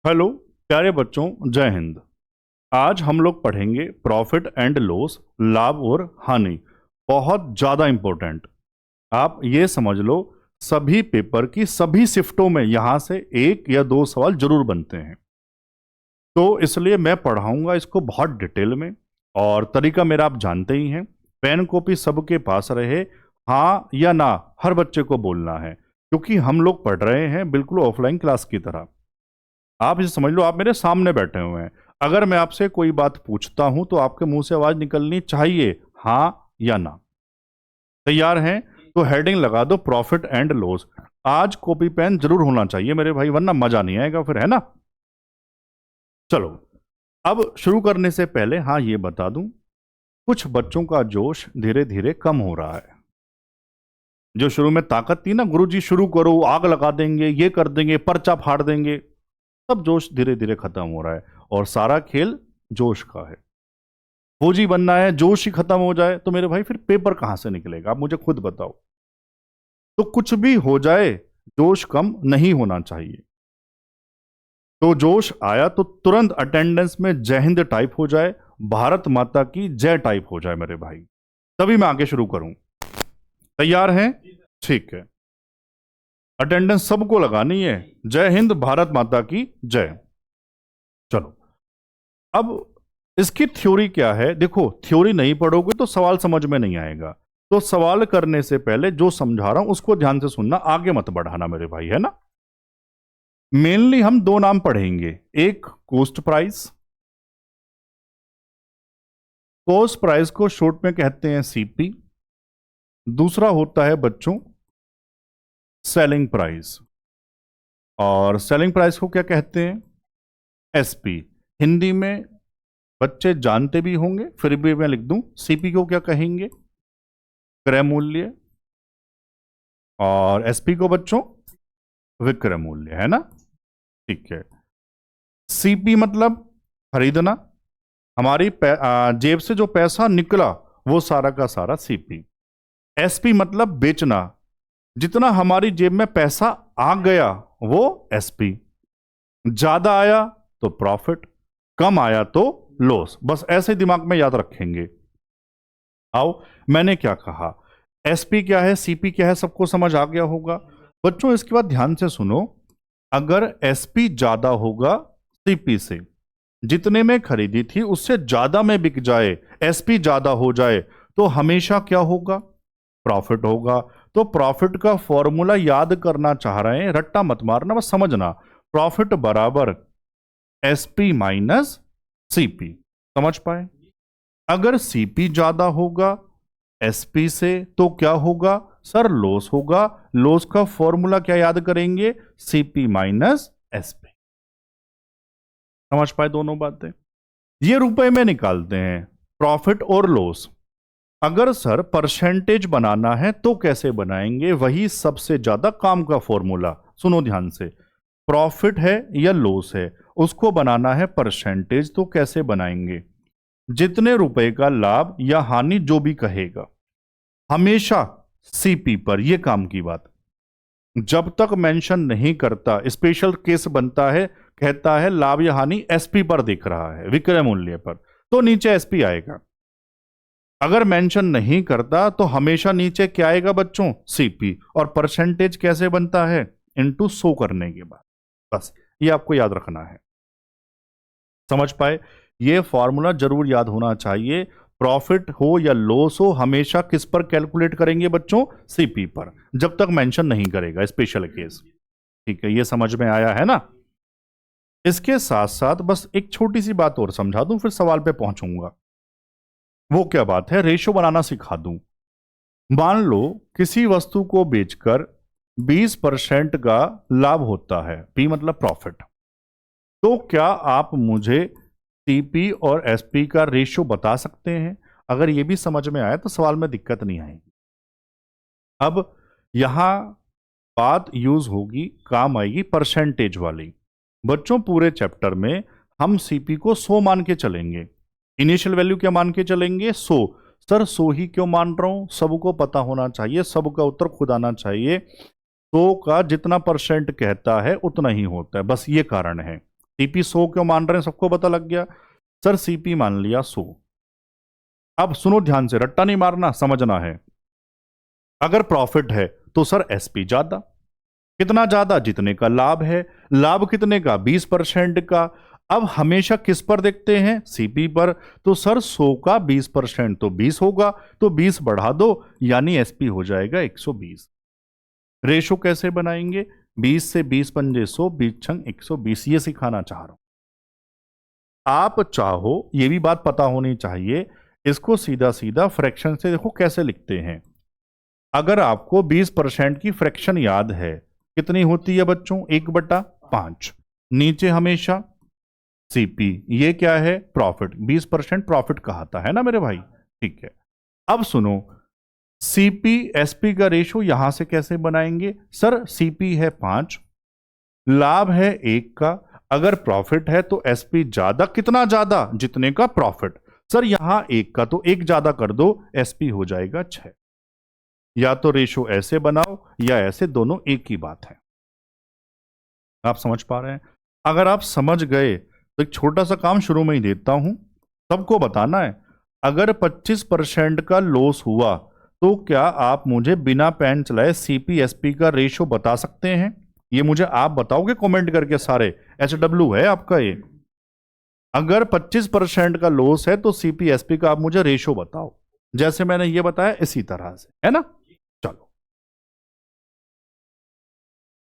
Hello प्यारे बच्चों, जय हिंद। आज हम लोग पढ़ेंगे प्रॉफिट एंड लॉस, लाभ और हानि। बहुत ज़्यादा इंपॉर्टेंट। आप ये समझ लो, सभी पेपर की सभी शिफ्टों में यहाँ से एक या दो सवाल जरूर बनते हैं। तो इसलिए मैं पढ़ाऊंगा इसको बहुत डिटेल में। और तरीका मेरा आप जानते ही हैं, पेन कॉपी सबके पास रहे, हाँ या ना हर बच्चे को बोलना है, क्योंकि हम लोग पढ़ रहे हैं बिल्कुल ऑफलाइन क्लास की तरह। आप इसे समझ लो, आप मेरे सामने बैठे हुए हैं। अगर मैं आपसे कोई बात पूछता हूं तो आपके मुंह से आवाज निकलनी चाहिए, हाँ या ना। तैयार हैं? तो हेडिंग लगा दो प्रॉफिट एंड लॉस। आज कॉपी पेन जरूर होना चाहिए मेरे भाई, वरना मजा नहीं आएगा फिर, है ना। चलो, अब शुरू करने से पहले हाँ ये बता दूं, कुछ बच्चों का जोश धीरे धीरे कम हो रहा है। जो शुरू में ताकत थी ना, गुरुजी शुरू करो, आग लगा देंगे, ये कर देंगे, पर्चा फाड़ देंगे, सब जोश धीरे धीरे खत्म हो रहा है। और सारा खेल जोश का है। फौजी बनना है, जोश ही खत्म हो जाए तो मेरे भाई फिर पेपर कहां से निकलेगा, आप मुझे खुद बताओ। तो कुछ भी हो जाए, जोश कम नहीं होना चाहिए। तो जोश आया तो तुरंत अटेंडेंस में जय हिंद टाइप हो जाए, भारत माता की जय टाइप हो जाए मेरे भाई, तभी मैं आगे शुरू करूं। तैयार हैं? ठीक है। अटेंडेंस सबको लगानी है, जय हिंद भारत माता की जय। चलो, अब इसकी थ्योरी क्या है, देखो थ्योरी नहीं पढ़ोगे तो सवाल समझ में नहीं आएगा। तो सवाल करने से पहले जो समझा रहा हूं उसको ध्यान से सुनना, आगे मत बढ़ाना मेरे भाई, है ना। मेनली हम दो नाम पढ़ेंगे, एक कॉस्ट प्राइस। कॉस्ट प्राइस को शॉर्ट में कहते हैं सीपी। दूसरा होता है बच्चों सेलिंग प्राइस। और सेलिंग प्राइस को क्या कहते हैं? एसपी। हिंदी में बच्चे जानते भी होंगे, फिर भी मैं लिख दूं, सीपी को क्या कहेंगे? क्रय मूल्य। और एसपी को बच्चों विक्रय मूल्य, है ना। ठीक है। सीपी मतलब खरीदना, हमारी जेब से जो पैसा निकला वो सारा का सारा सीपी। एसपी मतलब बेचना, जितना हमारी जेब में पैसा आ गया वो एसपी। ज्यादा आया तो प्रॉफिट, कम आया तो लॉस। बस ऐसे दिमाग में याद रखेंगे। आओ, मैंने क्या कहा, एसपी क्या है, सीपी क्या है, सबको समझ आ गया होगा। बच्चों इसके बाद ध्यान से सुनो, अगर एसपी ज्यादा होगा सीपी से, जितने में खरीदी थी उससे ज्यादा में बिक जाए, एसपी ज्यादा हो जाए, तो हमेशा क्या होगा? प्रॉफिट होगा। तो प्रॉफिट का फॉर्मूला याद करना चाह रहे हैं, रट्टा मत मारना, बस समझना। प्रॉफिट बराबर एसपी माइनस सीपी। समझ पाए? अगर सीपी ज्यादा होगा एसपी से तो क्या होगा सर? लॉस होगा। लॉस का फॉर्मूला क्या याद करेंगे? CP minus SP. समझ पाए दोनों बातें? ये रुपए में निकालते हैं प्रॉफिट और लॉस। अगर सर परसेंटेज बनाना है तो कैसे बनाएंगे? वही सबसे ज्यादा काम का फॉर्मूला। सुनो ध्यान से, प्रॉफिट है या लॉस है, उसको बनाना है परसेंटेज, तो कैसे बनाएंगे? जितने रुपए का लाभ या हानि जो भी कहेगा, हमेशा सीपी पर। यह काम की बात। जब तक मेंशन नहीं करता, स्पेशल केस बनता है, कहता है लाभ या हानि एसपी पर दिख रहा है, विक्रय मूल्य पर, तो नीचे एसपी आएगा। अगर मेंशन नहीं करता तो हमेशा नीचे क्या आएगा बच्चों? सीपी। और परसेंटेज कैसे बनता है? इनटू 100 करने के बाद। बस ये आपको याद रखना है। समझ पाए? ये फॉर्मूला जरूर याद होना चाहिए। प्रॉफिट हो या लॉस हो, हमेशा किस पर कैलकुलेट करेंगे बच्चों? सीपी पर, जब तक मेंशन नहीं करेगा, स्पेशल केस। ठीक है, ये समझ में आया है ना। इसके साथ साथ बस एक छोटी सी बात और समझा दूं, फिर सवाल पे पहुंचूंगा। वो क्या बात है? रेशो बनाना सिखा दूं। मान लो किसी वस्तु को बेचकर 20% का लाभ होता है, पी मतलब प्रॉफिट, तो क्या आप मुझे टीपी और एसपी का रेशियो बता सकते हैं? अगर ये भी समझ में आया तो सवाल में दिक्कत नहीं आएगी। अब यहां बात यूज होगी, काम आएगी परसेंटेज वाली। बच्चों पूरे चैप्टर में हम सीपी को 100 मान के चलेंगे। इनिशियल वैल्यू क्या मान के चलेंगे? 100। सर 100 ही क्यों मान रहा हूं? सबको पता होना चाहिए, सबका उत्तर खुद आना चाहिए। 100 का जितना परसेंट कहता है उतना ही होता है, बस ये कारण है। सीपी 100 क्यों मान रहे हैं, सबको पता लग गया। सर सीपी मान लिया 100। अब सुनो ध्यान से, रट्टा नहीं मारना, समझना है। अगर प्रॉफिट है तो सर एसपी ज्यादा। कितना ज्यादा? जितने का लाभ है। लाभ कितने का? 20% का। अब हमेशा किस पर देखते हैं? सीपी पर। तो सर 100 का 20% तो 20 होगा, तो 20 बढ़ा दो, यानी एसपी हो जाएगा 120। रेशो कैसे बनाएंगे? 20 से 20 पंजे 100, 20 छंग 120, ये सिखाना चाह रहा हूं। आप चाहो, ये भी बात पता होनी चाहिए, इसको सीधा सीधा फ्रैक्शन से देखो कैसे लिखते हैं। अगर आपको 20% की फ्रैक्शन याद है, कितनी होती है बच्चों? 1/5। नीचे हमेशा सीपी, ये क्या है? प्रॉफिट। 20% प्रॉफिट कहता है ना मेरे भाई, ठीक है। अब सुनो, सीपी एसपी का रेशो यहां से कैसे बनाएंगे? सर सीपी है 5, लाभ है 1 का। अगर प्रॉफिट है तो एसपी ज्यादा। कितना ज्यादा? जितने का प्रॉफिट। सर यहां 1 का, तो 1 ज्यादा कर दो, एसपी हो जाएगा 6। या तो रेशो ऐसे बनाओ या ऐसे, दोनों एक ही बात है। आप समझ पा रहे हैं? अगर आप समझ गए तो एक छोटा सा काम शुरू में ही देता हूं, सबको बताना है। अगर 25% का लॉस हुआ तो क्या आप मुझे बिना पेन चलाए सीपीएसपी का रेशो बता सकते हैं? ये मुझे आप बताओगे कमेंट करके सारे। एचडब्ल्यू है आपका ये। अगर 25% का लॉस है तो सीपीएसपी का आप मुझे रेशो बताओ, जैसे मैंने ये बताया इसी तरह से, है ना? चलो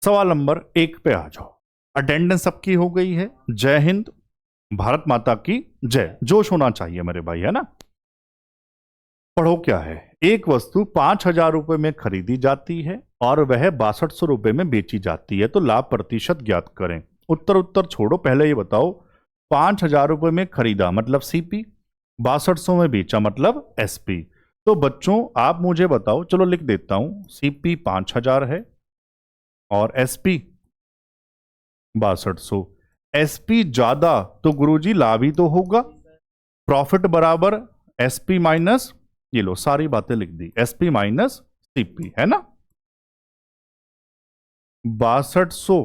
सवाल नंबर 1 पे आ जाओ। अटेंडेंस सबकी हो गई है। जय हिंद, भारत माता की जय। जोश होना चाहिए मेरे भाई, है ना? पढ़ो क्या है। एक वस्तु 5,000 रुपए में खरीदी जाती है और वह 6200 रुपए में बेची जाती है, तो लाभ प्रतिशत ज्ञात करें। उत्तर उत्तर छोड़ो, पहले ये बताओ, 5,000 रुपए में खरीदा मतलब सीपी, 6200 में बेचा मतलब एसपी। तो बच्चों आप मुझे बताओ, चलो लिख देता हूं, सीपी 5,000 है और एसपी 6200। एसपी ज्यादा तो गुरुजी लाभ ही तो होगा। प्रॉफिट बराबर एसपी माइनस, ये लो सारी बातें लिख दी, एसपी माइनस सीपी, है ना? 6200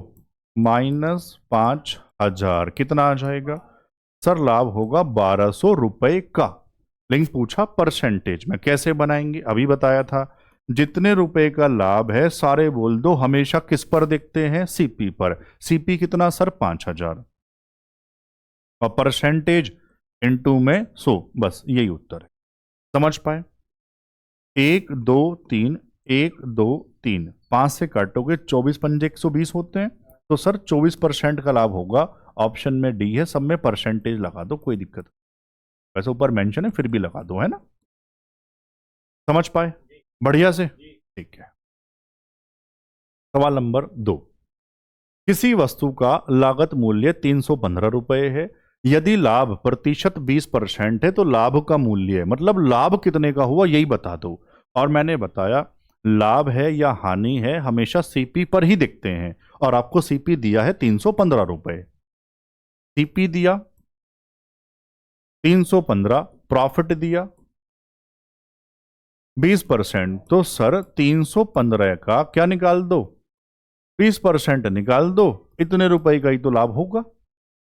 माइनस 5,000 कितना आ जाएगा? सर लाभ होगा 1,200 रुपए का। लेकिन पूछा परसेंटेज में, कैसे बनाएंगे? अभी बताया था, जितने रुपए का लाभ है सारे बोल दो। हमेशा किस पर देखते हैं? सीपी पर। सीपी कितना सर? 5,000, और परसेंटेज इनटू में 100, बस यही उत्तर है। समझ पाए? 1 2 3, 1 2 3, 5 से काटोगे 24 पंजे 120 होते हैं, तो सर 24% का लाभ होगा। ऑप्शन में डी है, सब में परसेंटेज लगा दो, कोई दिक्कत नहीं। वैसे ऊपर मेंशन है, फिर भी लगा दो, है ना? समझ पाए बढ़िया से? ठीक है। सवाल नंबर 2। किसी वस्तु का लागत मूल्य 315 रुपए है। यदि लाभ प्रतिशत 20% है तो लाभ का मूल्य, मतलब लाभ कितने का हुआ, यही बता दो। और मैंने बताया, लाभ है या हानि है हमेशा सीपी पर ही देखते हैं, और आपको सीपी दिया है 315 रुपए। सीपी दिया 315, प्रॉफिट दिया 20%, तो सर 315 का क्या निकाल दो? 20% निकाल दो, इतने रुपए का ही तो लाभ होगा।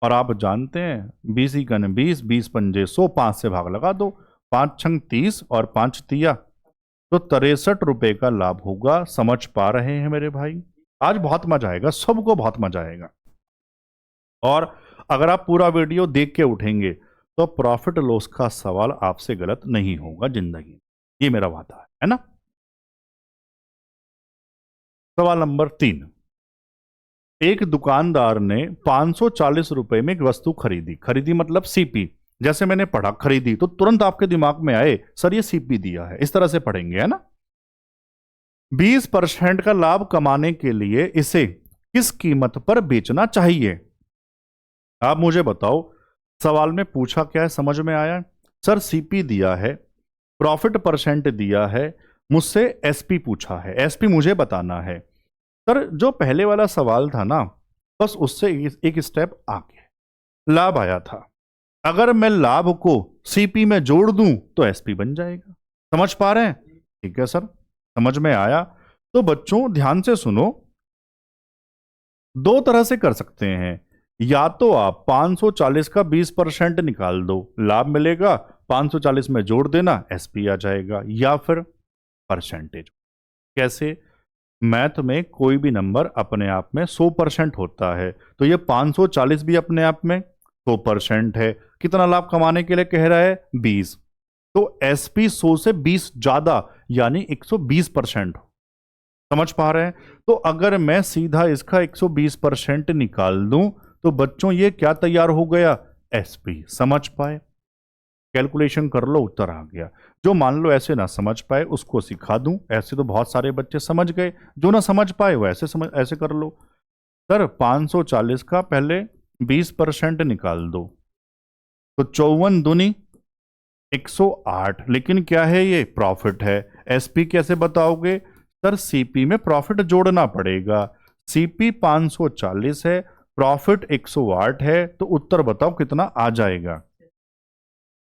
और आप जानते हैं 20 ही कन 20, 20 पंजे 100, 5 से भाग लगा दो, 5 छंग 30 और 5 तिया, तो 63 रुपए का लाभ होगा। समझ पा रहे हैं मेरे भाई? आज बहुत मजा आएगा, सबको बहुत मजा आएगा। और अगर आप पूरा वीडियो देख के उठेंगे तो प्रॉफिट लॉस का सवाल आपसे गलत नहीं होगा जिंदगी, ये मेरा वादा है ना? सवाल नंबर 3। एक दुकानदार ने 540 रुपए में एक वस्तु खरीदी। खरीदी मतलब सीपी। जैसे मैंने पढ़ा खरीदी, तो तुरंत आपके दिमाग में आए सर ये सीपी दिया है, इस तरह से पढ़ेंगे, है ना? 20% का लाभ कमाने के लिए इसे किस कीमत पर बेचना चाहिए? आप मुझे बताओ, सवाल में पूछा क्या है, समझ में आया? सर सीपी दिया है, प्रॉफिट परसेंट दिया है, मुझसे एसपी पूछा है, एसपी मुझे बताना है। सर जो पहले वाला सवाल था ना, बस उससे एक स्टेप आगे लाभ आया था। अगर मैं लाभ को सीपी में जोड़ दूं तो एसपी बन जाएगा। समझ पा रहे हैं? ठीक है सर, समझ में आया। तो बच्चों ध्यान से सुनो, दो तरह से कर सकते हैं। या तो आप 540 का 20% निकाल दो, लाभ मिलेगा, 540 में जोड़ देना, एसपी आ जाएगा, या फिर परसेंटेज। कैसे? मैथ में कोई भी नंबर अपने आप में 100% होता है, तो ये 540 भी अपने आप में 100% है। कितना लाभ कमाने के लिए कह रहा है? 20। तो एसपी 100 से 20 ज्यादा, यानी 120%। समझ पा रहे हैं? तो अगर मैं सीधा इसका 120% निकाल दूं तो बच्चों ये क्या तैयार हो गया? एसपी। समझ पाए? कैलकुलेशन कर लो, उत्तर आ गया। जो मान लो ऐसे ना समझ पाए उसको सिखा दूं, ऐसे तो बहुत सारे बच्चे समझ गए, जो ना समझ पाए वो ऐसे कर लो। सर 540 का पहले 20% निकाल दो, तो 54 दूनी 108। लेकिन क्या है? ये प्रॉफिट है। एसपी कैसे बताओगे? सर सीपी में प्रॉफिट जोड़ना पड़ेगा। सीपी 540 है, प्रॉफिट 108 है, तो उत्तर बताओ कितना आ जाएगा?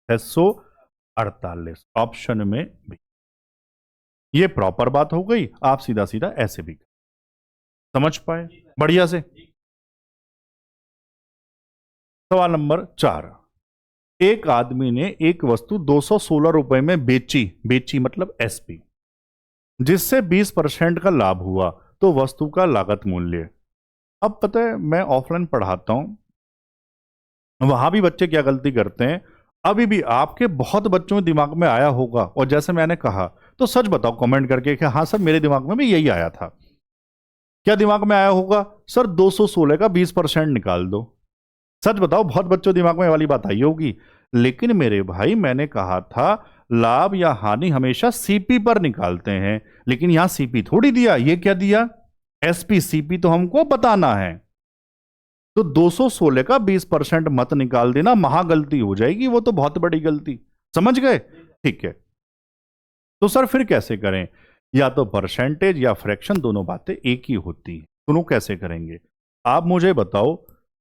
648, ऑप्शन में भी। ये प्रॉपर बात हो गई। आप सीधा सीधा ऐसे भी समझ पाए बढ़िया से। सवाल नंबर 4। एक आदमी ने एक वस्तु 216 रुपए में बेची, बेची मतलब एसपी, जिससे 20% का लाभ हुआ, तो वस्तु का लागत मूल्य। अब पता है मैं ऑफलाइन पढ़ाता हूं, वहां भी बच्चे क्या गलती करते हैं, अभी भी आपके बहुत बच्चों के दिमाग में आया होगा, और जैसे मैंने कहा तो सच बताओ कमेंट करके कि हाँ सर मेरे दिमाग में भी यही आया था। क्या दिमाग में आया होगा? सर 216 का 20% निकाल दो। सच बताओ बहुत बच्चों दिमाग में वाली बात आई होगी। लेकिन मेरे भाई मैंने कहा था लाभ या हानि हमेशा सीपी पर निकालते हैं, लेकिन यहां सीपी थोड़ी दिया, ये क्या दिया? एसपी। सीपी तो हमको बताना है, तो 216 का 20% मत निकाल देना, महागलती हो जाएगी, वो तो बहुत बड़ी गलती। समझ गए? ठीक है। तो सर फिर कैसे करें? या तो परसेंटेज या फ्रैक्शन, दोनों बातें एक ही होती है। सुनो कैसे करेंगे। आप मुझे बताओ,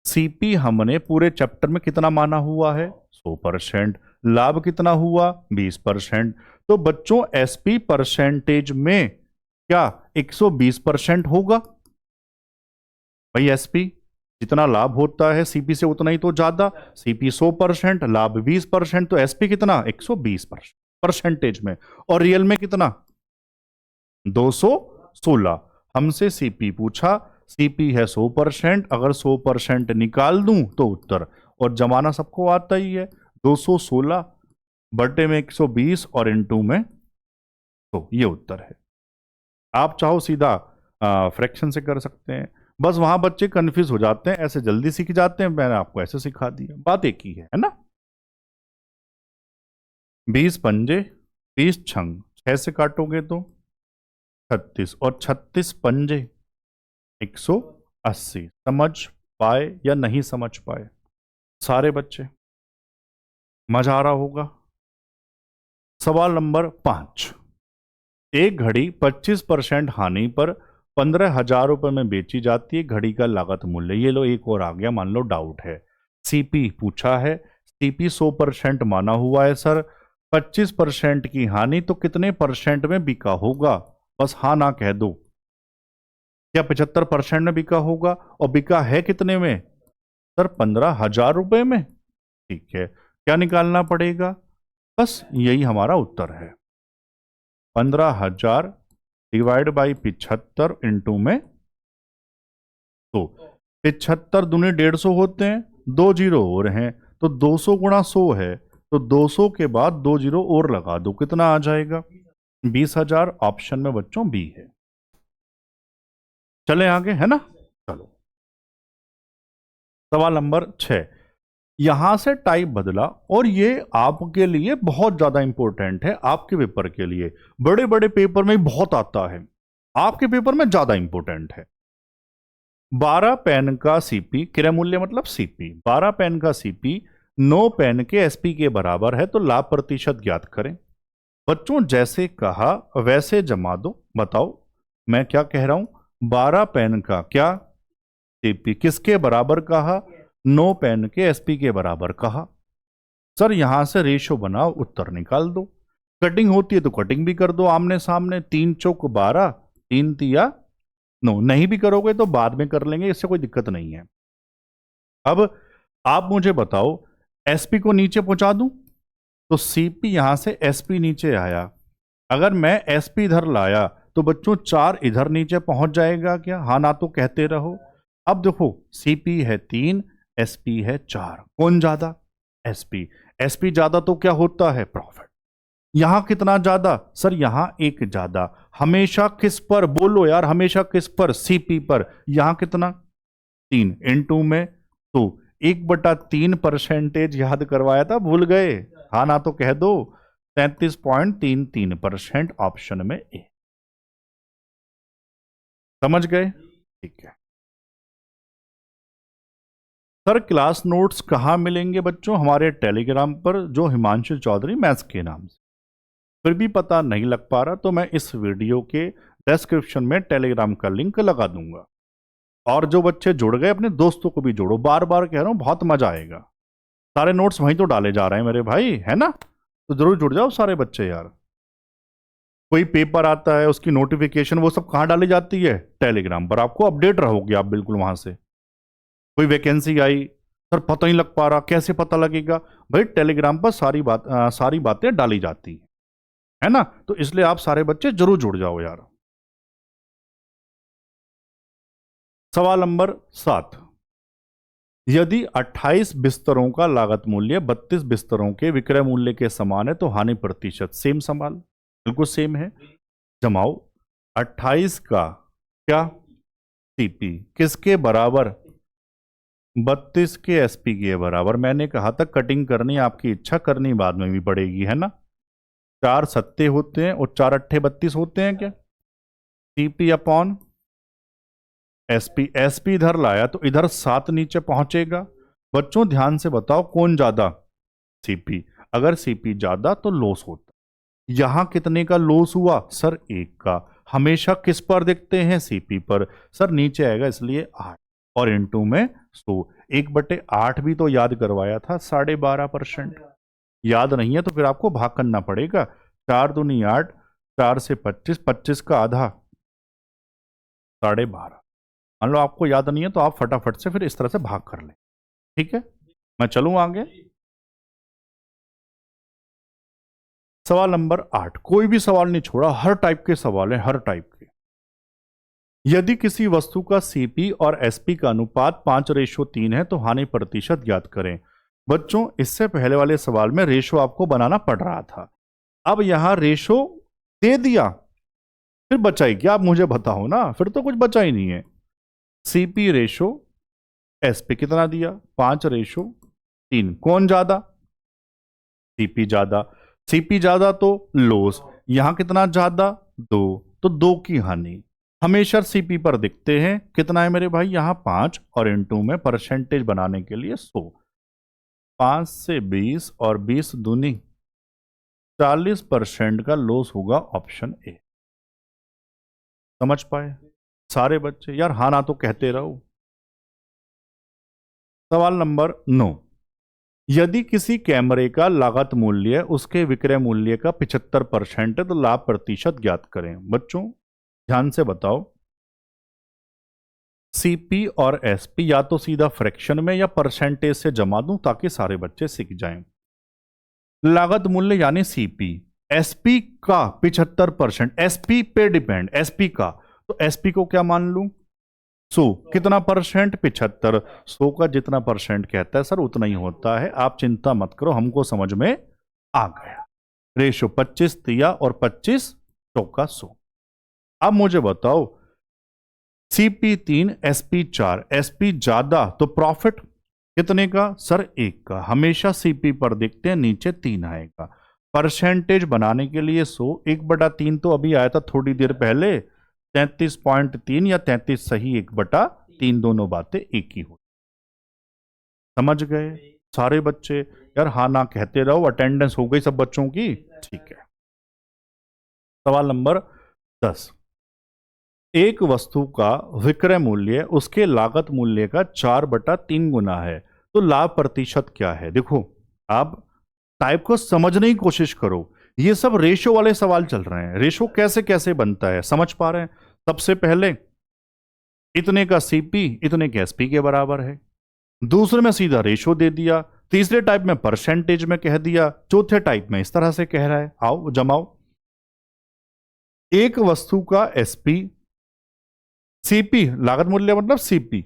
सीपी हमने पूरे चैप्टर में कितना माना हुआ है? 100%। लाभ कितना हुआ? 20%। तो बच्चों एसपी परसेंटेज में क्या 120% होगा? भाई एसपी जितना लाभ होता है सीपी से उतना ही तो ज्यादा। सीपी 100%, लाभ 20%, तो एसपी कितना? 120% परसेंटेज में। और रियल में कितना? 216। हमसे सीपी पूछा, सीपी है 100%, अगर 100% निकाल दूं तो उत्तर, और जमाना सबको आता ही है, 216 बटे में 120 और इनटू में, तो ये उत्तर है। आप चाहो सीधा फ्रैक्शन से कर सकते हैं, बस वहां बच्चे कंफ्यूज हो जाते हैं, ऐसे जल्दी सीख जाते हैं, मैंने आपको ऐसे सिखा दिया, बात एक ही है ना। 20 पंजे 30 छंग, 6 से काटोगे तो 36, और 36 पंजे 180। समझ पाए या नहीं समझ पाए सारे बच्चे? मजा आ रहा होगा। सवाल नंबर 5। एक घड़ी 25% हानि पर 15,000 रुपए में बेची जाती है, घड़ी का लागत मूल्य। ये लो एक और आ गया, मान लो डाउट है। सीपी पूछा है, सीपी 100% माना हुआ है सर, 25% की हानि, तो कितने परसेंट में बिका होगा? बस हाँ ना कह दो। क्या 75% में बिका होगा? और बिका है कितने में? सर 15,000 रुपए में। ठीक है, क्या निकालना पड़ेगा? बस यही हमारा उत्तर है, 15,000 डिवाइड बाई 75 इंटू में, तो 75 दूनी 150 होते हैं, 2 जीरो और हैं, तो 200 गुणा 100 है, तो 200 के बाद 2 जीरो और लगा दो, कितना आ जाएगा? 20,000। ऑप्शन में बच्चों बी है। चले आगे, है ना। चलो सवाल नंबर 6। यहां से टाइप बदला, और ये आपके लिए बहुत ज्यादा इंपॉर्टेंट है, आपके पेपर के लिए, बड़े बड़े पेपर में बहुत आता है, आपके पेपर में ज्यादा इंपॉर्टेंट है। 12 पेन का सीपी, क्रय मूल्य मतलब सीपी, 12 पेन का सीपी 9 पेन के एसपी के बराबर है, तो लाभ प्रतिशत ज्ञात करें। बच्चों जैसे कहा वैसे जमा दो। बताओ मैं क्या कह रहा हूं, 12 पेन का क्या सीपी किसके बराबर कहा? 9 पेन के एसपी के बराबर कहा। सर यहां से रेशो बनाओ, उत्तर निकाल दो। कटिंग होती है तो कटिंग भी कर दो आमने सामने, 3 चौक 12, 3 तिया 9। नहीं भी करोगे तो बाद में कर लेंगे, इससे कोई दिक्कत नहीं है। अब आप मुझे बताओ, एसपी को नीचे पहुंचा दूं तो सीपी यहां से एसपी नीचे आया, अगर मैं एसपी इधर लाया तो बच्चों 4 इधर नीचे पहुंच जाएगा क्या? हाँ ना तो कहते रहो। अब देखो, सीपी है 3, एसपी है 4, कौन ज्यादा? एसपी। एसपी ज्यादा तो क्या होता है? प्रॉफिट। यहां कितना ज्यादा? सर यहां 1 ज्यादा। हमेशा किस पर? बोलो यार, हमेशा किस पर? सीपी पर। यहां कितना? 3 इनटू में तो 1/3% याद करवाया था, भूल गए? हाँ ना तो कह दो। 33.33% ऑप्शन में ए। समझ गए? ठीक है सर। क्लास नोट्स कहाँ मिलेंगे बच्चों? हमारे टेलीग्राम पर, जो हिमांशु चौधरी मैथ्स के नाम से। फिर भी पता नहीं लग पा रहा तो मैं इस वीडियो के डिस्क्रिप्शन में टेलीग्राम का लिंक लगा दूंगा। और जो बच्चे जुड़ गए अपने दोस्तों को भी जोड़ो, बार बार कह रहा हूं, बहुत मजा आएगा। सारे नोट्स वहीं तो डाले जा रहे हैं मेरे भाई, है ना? तो जरूर जुड़ जाओ सारे बच्चे यार। कोई पेपर आता है, उसकी नोटिफिकेशन वो सब कहाँ डाली जाती है? टेलीग्राम पर। आपको अपडेट रहोगे आप बिल्कुल वहां से। कोई वैकेंसी आई, सर पता नहीं लग पा रहा, कैसे पता लगेगा? भाई टेलीग्राम पर सारी बातें डाली जाती है ना? तो इसलिए आप सारे बच्चे जरूर जुड़ जाओ यार। सवाल नंबर 7, यदि 28 बिस्तरों का लागत मूल्य 32 बिस्तरों के विक्रय मूल्य के समान है तो हानि प्रतिशत? सेम सवाल, बिल्कुल सेम है। जमाओ। 28 का क्या? सीपी किसके बराबर? 32 के एसपी के बराबर। मैंने कहा था कटिंग करनी आपकी इच्छा, करनी बाद में भी पड़ेगी, है ना? 4 सत्ते होते हैं और 4 अट्ठे 32 होते हैं क्या? CP upon SP. एसपी इधर लाया तो इधर 7 नीचे पहुंचेगा। बच्चों ध्यान से बताओ कौन ज्यादा? सीपी। अगर सीपी ज्यादा तो लॉस होता। यहां कितने का लॉस हुआ? सर 1 का। हमेशा किस पर देखते हैं? सीपी पर। सर नीचे आएगा इसलिए 8 और इनटू में 100। 1/8 भी तो याद करवाया था, 12.5%। याद नहीं है तो फिर आपको भाग करना पड़ेगा। 4 दूनी 8, 4 से 25, 25 का आधा 12.5। मान लो आपको याद नहीं है तो आप फटाफट से फिर इस तरह से भाग कर लें। ठीक है, मैं चलूं आगे। सवाल नंबर 8, कोई भी सवाल नहीं छोड़ा, हर टाइप के सवाल हैं, हर टाइप के। यदि किसी वस्तु का सीपी और एसपी का अनुपात 5:3 है तो हानि प्रतिशत ज्ञात करें। बच्चों इससे पहले वाले सवाल में रेशो आपको बनाना पड़ रहा था, अब यहां रेशो दे दिया, फिर बचा ही क्या? आप मुझे बताओ ना, फिर तो कुछ बचा ही नहीं है। सीपी रेशो एसपी कितना दिया? 5:3। कौन ज्यादा? सीपी ज्यादा। सीपी ज्यादा तो लॉस। यहां कितना ज्यादा? 2, तो 2 की हानि। हमेशा सीपी पर दिखते हैं। कितना है मेरे भाई? यहां 5 और इनटू में परसेंटेज बनाने के लिए 100। 5 से 20 और 20 दूनी 40% का लॉस होगा, ऑप्शन ए। समझ पाए सारे बच्चे? यार हाँ ना तो कहते रहो। सवाल नंबर 9, यदि किसी कैमरे का लागत मूल्य उसके विक्रय मूल्य का 75% है तो लाभ प्रतिशत ज्ञात करें। बच्चों ध्यान से बताओ, सीपी और एसपी या तो सीधा फ्रैक्शन में या परसेंटेज से जमा दूं ताकि सारे बच्चे सीख जाएं। लागत मूल्य यानी सीपी, एसपी का 75%, एसपी पे डिपेंड, एसपी का, तो एसपी को क्या मान लूं? 100। कितना परसेंट? 75। 100 का जितना परसेंट कहता है सर उतना ही होता है, आप चिंता मत करो, हमको समझ में आ गया। रेशो 25 दिया और 25 100 का 100। अब मुझे बताओ, सीपी 3 एसपी 4, एसपी ज्यादा तो प्रॉफिट कितने का? सर 1 का। हमेशा सीपी पर देखते हैं, नीचे 3 आएगा। परसेंटेज बनाने के लिए 100, 1/3 तो अभी आया था थोड़ी देर पहले, 33.3 या 33 सही, 1/3, दोनों बातें एक ही हो। समझ गए सारे बच्चे? यार हाँ ना कहते रहो, अटेंडेंस हो गई सब बच्चों की? ठीक है। सवाल नंबर 10, एक वस्तु का विक्रय मूल्य उसके लागत मूल्य का 4/3 गुना है तो लाभ प्रतिशत क्या है? देखो आप टाइप को समझने की कोशिश करो, ये सब रेशो वाले सवाल चल रहे हैं। रेशो कैसे कैसे बनता है समझ पा रहे हैं? सबसे पहले इतने का सीपी इतने के एसपी के बराबर है, दूसरे में सीधा रेशो दे दिया, तीसरे टाइप में परसेंटेज में कह दिया, चौथे टाइप में इस तरह से कह रहा है। आओ जमाओ। एक वस्तु का एसपी, सीपी लागत मूल्य मतलब सीपी,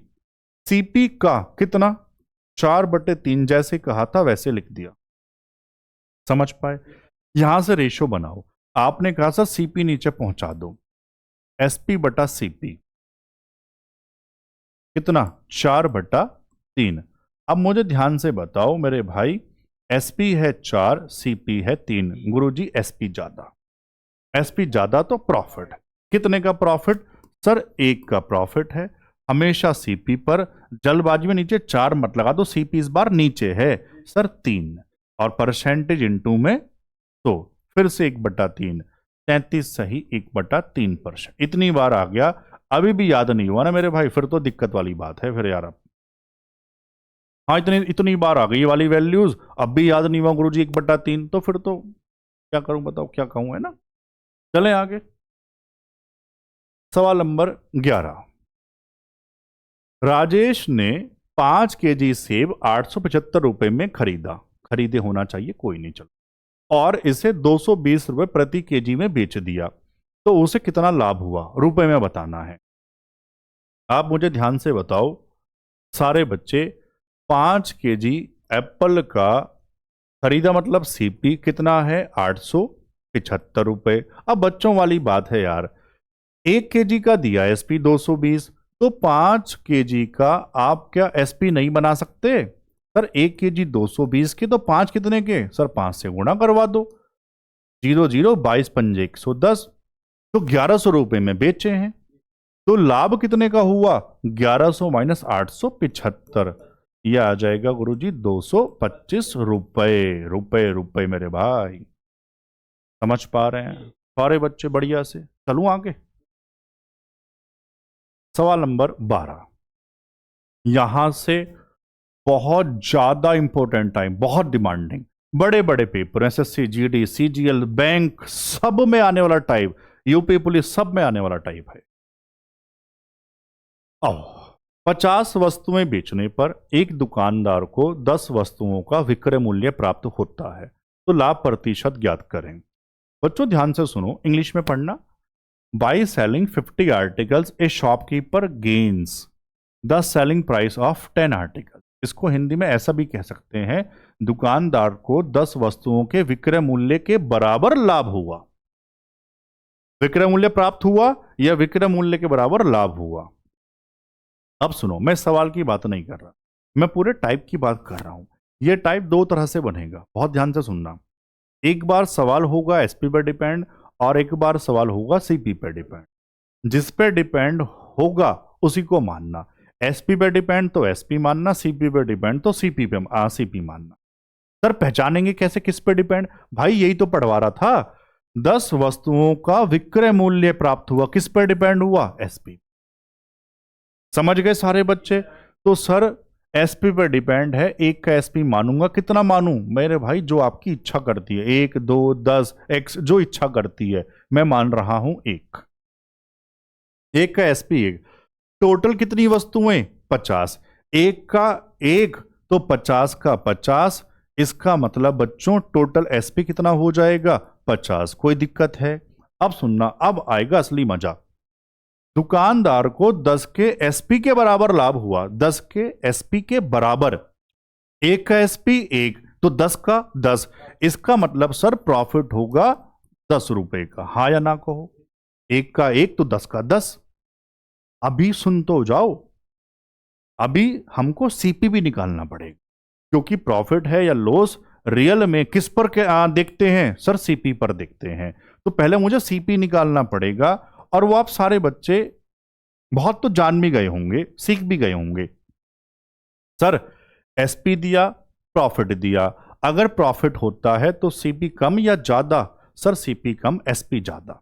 सीपी का कितना, 4/3 जैसे कहा था वैसे लिख दिया। समझ पाए? यहां से रेशो बनाओ। आपने कहा सर सीपी नीचे पहुंचा दो, एसपी बटा सीपी कितना, 4/3। अब मुझे ध्यान से बताओ मेरे भाई, एसपी है 4, सीपी है 3। गुरुजी एसपी ज्यादा, एसपी ज्यादा तो प्रॉफिट कितने का प्रॉफिट, सर 1 का प्रॉफिट है। हमेशा सीपी पर जल्दबाजी में नीचे 4 मत लगा दो, सीपी इस बार नीचे है सर 3, और परसेंटेज इनटू में, तो फिर से 1/3, 33 सही 1/3%। इतनी बार आ गया, अभी भी याद नहीं हुआ ना मेरे भाई, फिर तो दिक्कत वाली बात है फिर यार। अब हाँ, इतनी इतनी बार आ गई ये वाली वैल्यूज, अब भी याद नहीं हुआ गुरुजी 1/3, तो फिर तो क्या करूं बताओ, क्या कहूं, है ना। चलें आगे। सवाल नंबर 11। राजेश ने 5 केजी सेब 875 रुपए में खरीदा, खरीदे होना चाहिए कोई नहीं, चलो, और इसे 220 रुपए प्रति केजी में बेच दिया, तो उसे कितना लाभ हुआ, रुपए में बताना है। आप मुझे ध्यान से बताओ सारे बच्चे, 5 केजी एप्पल का खरीदा मतलब सीपी कितना है, 875 रुपए। अब बच्चों वाली बात है यार, 1 केजी का दिया एसपी 220, तो 5 केजी का आप क्या एसपी नहीं बना सकते? सर 1 केजी 220 के, तो 5 कितने के, सर 5 से गुणा करवा दो, 0 0 22 पंजे 110, तो 1100 रुपए में बेचे हैं, तो लाभ कितने का हुआ, 1100 माइनस 875, यह आ जाएगा गुरुजी 225 रुपए। रुपए रुपए मेरे भाई, समझ पा रहे हैं सारे बच्चे बढ़िया से। चलूं आगे। सवाल नंबर 12, यहां से बहुत ज्यादा इंपॉर्टेंट टाइम, बहुत डिमांडिंग, बड़े बड़े paper, SSC, GD, CGL, bank, सब में आने वाला टाइप, यूपी पुलिस, सब में आने वाला टाइप है। आओ, 50 वस्तुएं बेचने पर एक दुकानदार को 10 वस्तुओं का विक्रय मूल्य प्राप्त होता है, तो लाभ प्रतिशत ज्ञात करें। बच्चों ध्यान से सुनो, इंग्लिश में पढ़ना। By selling 50 articles a shopkeeper gains the selling price of 10 article. इसको हिंदी में ऐसा भी कह सकते हैं, दुकानदार को 10 वस्तुओं के विक्रय मूल्य के बराबर लाभ हुआ। विक्रय मूल्य प्राप्त हुआ या विक्रय मूल्य के बराबर लाभ हुआ। अब सुनो, मैं सवाल की बात नहीं कर रहा, मैं पूरे टाइप की बात कर रहा हूं। यह टाइप 2 तरह से बनेगा, बहुत ध्यान से सुनना। एक बार सवाल होगा एसपी पर डिपेंड, और एक बार सवाल होगा सीपी पर डिपेंड। जिस पे डिपेंड होगा उसी को मानना, एसपी पे डिपेंड तो एसपी मानना, सीपी पे डिपेंड तो सीपी पे सीपी मानना। सर पहचानेंगे कैसे किस पे डिपेंड, भाई यही तो पढ़वा रहा था। 10 वस्तुओं का विक्रय मूल्य प्राप्त हुआ, किस पर डिपेंड हुआ, एसपी। समझ गए सारे बच्चे? तो सर एसपी पर डिपेंड है, 1 का एसपी मानूंगा, कितना मानूं मेरे भाई, जो आपकी इच्छा करती है, 1 2 10 एक्स जो इच्छा करती है, मैं मान रहा हूं 1। 1 का एसपी 1, टोटल कितनी वस्तुएं, 50, 1 का 1 तो 50 का 50, इसका मतलब बच्चों टोटल एसपी कितना हो जाएगा, 50। कोई दिक्कत है? अब सुनना, अब आएगा असली मजा। दुकानदार को 10 के एसपी के बराबर लाभ हुआ, 10 के एसपी के बराबर, 1 का एसपी 1 तो 10 का 10, इसका मतलब सर प्रॉफिट होगा 10 रुपए का, हा या ना कहो। 1 का 1 तो 10 का 10। अभी सुन तो जाओ, अभी हमको सीपी भी निकालना पड़ेगा, क्योंकि प्रॉफिट है या लॉस रियल में किस पर देखते हैं, सर सीपी पर देखते हैं। तो पहले मुझे सीपी निकालना पड़ेगा, और वो आप सारे बच्चे बहुत तो जान भी गए होंगे, सीख भी गए होंगे। सर एसपी दिया, प्रॉफिट दिया, अगर प्रॉफिट होता है तो सीपी कम या ज्यादा, सर सीपी कम एसपी ज्यादा।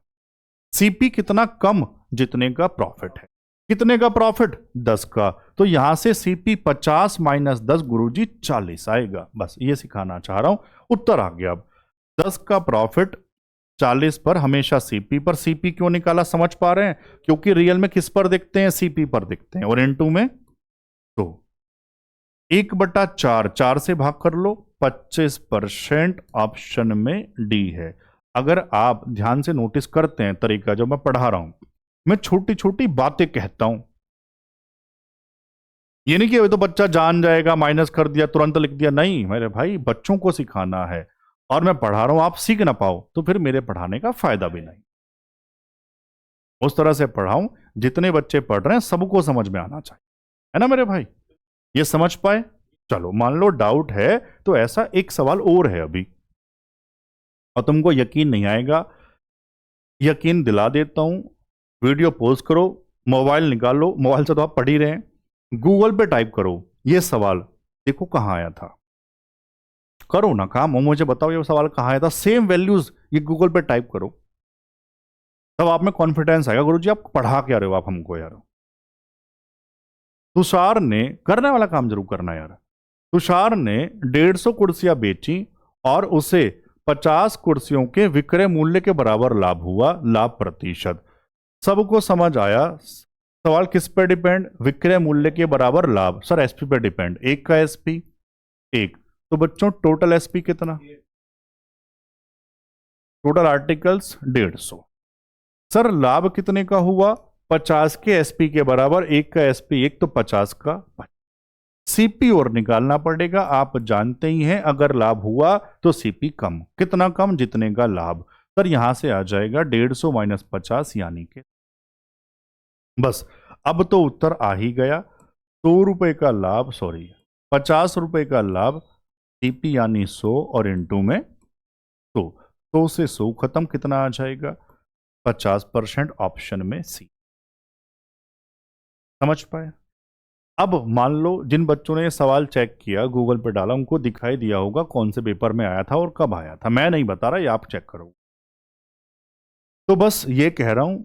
सीपी कितना कम, जितने का प्रॉफिट है। कितने का प्रॉफिट, 10 का, तो यहां से सीपी 50 माइनस 10 गुरुजी 40 आएगा। बस ये सिखाना चाह रहा हूं, उत्तर आ गया। अब 10 का प्रॉफिट 40 पर, हमेशा सीपी पर। सीपी क्यों निकाला समझ पा रहे हैं, क्योंकि रियल में किस पर देखते हैं, सीपी पर देखते हैं, और इनटू में तो 1/4, 4 से भाग कर लो, 25% ऑप्शन में डी है। अगर आप ध्यान से नोटिस करते हैं तरीका जो मैं पढ़ा रहा हूं, मैं छोटी छोटी बातें कहता हूं, ये नहीं कि अभी तो बच्चा जान जाएगा, माइनस कर दिया तुरंत लिख दिया, नहीं मेरे भाई, बच्चों को सिखाना है और मैं पढ़ा रहा हूं, आप सीख ना पाओ तो फिर मेरे पढ़ाने का फायदा भी नहीं। उस तरह से पढ़ाऊं जितने बच्चे पढ़ रहे हैं सबको समझ में आना चाहिए, है ना मेरे भाई, ये समझ पाए। चलो मान लो डाउट है तो ऐसा एक सवाल और है अभी, और तुमको यकीन नहीं आएगा, यकीन दिला देता हूं। वीडियो पॉज करो, मोबाइल निकालो, मोबाइल से तो आप पढ़ ही रहे हैं, गूगल पे टाइप करो ये सवाल, देखो कहां आया था। करो ना काम और मुझे बताओ ये सवाल कहां आया था, सेम वैल्यूज ये गूगल पे टाइप करो, तब आप में कॉन्फिडेंस आएगा, गुरुजी आप पढ़ा क्या रहे हो आप हमको यार। तुषार ने, करने वाला काम जरूर करना यार, तुषार ने 150 कुर्सियां बेची और उसे 50 कुर्सियों के विक्रय मूल्य के बराबर लाभ हुआ, लाभ प्रतिशत। सबको समझ आया, सवाल किस पे डिपेंड, विक्रय मूल्य के बराबर लाभ, सर एसपी पे डिपेंड, एक का एसपी एक, तो बच्चों टोटल एसपी कितना, टोटल आर्टिकल्स 150, सर लाभ कितने का हुआ, 50 के एसपी के बराबर, एक का एसपी एक तो 50 का, सीपी और निकालना पड़ेगा, आप जानते ही हैं अगर लाभ हुआ तो सीपी कम, कितना कम, जितने का लाभ, सर यहां से आ जाएगा 150 माइनस 50 यानी कि, बस अब तो उत्तर आ ही गया, 100 रुपए का लाभ, सॉरी 50 रुपए का लाभ, सीपी यानी 100 और इनटू में 100, 100 से 100 खत्म, कितना आ जाएगा 50%, ऑप्शन में सी। समझ पाए। अब मान लो जिन बच्चों ने ये सवाल चेक किया, गूगल पे डाला, उनको दिखाई दिया होगा कौन से पेपर में आया था और कब आया था, मैं नहीं बता रहा, ये आप चेक करो। तो बस ये कह रहा हूं,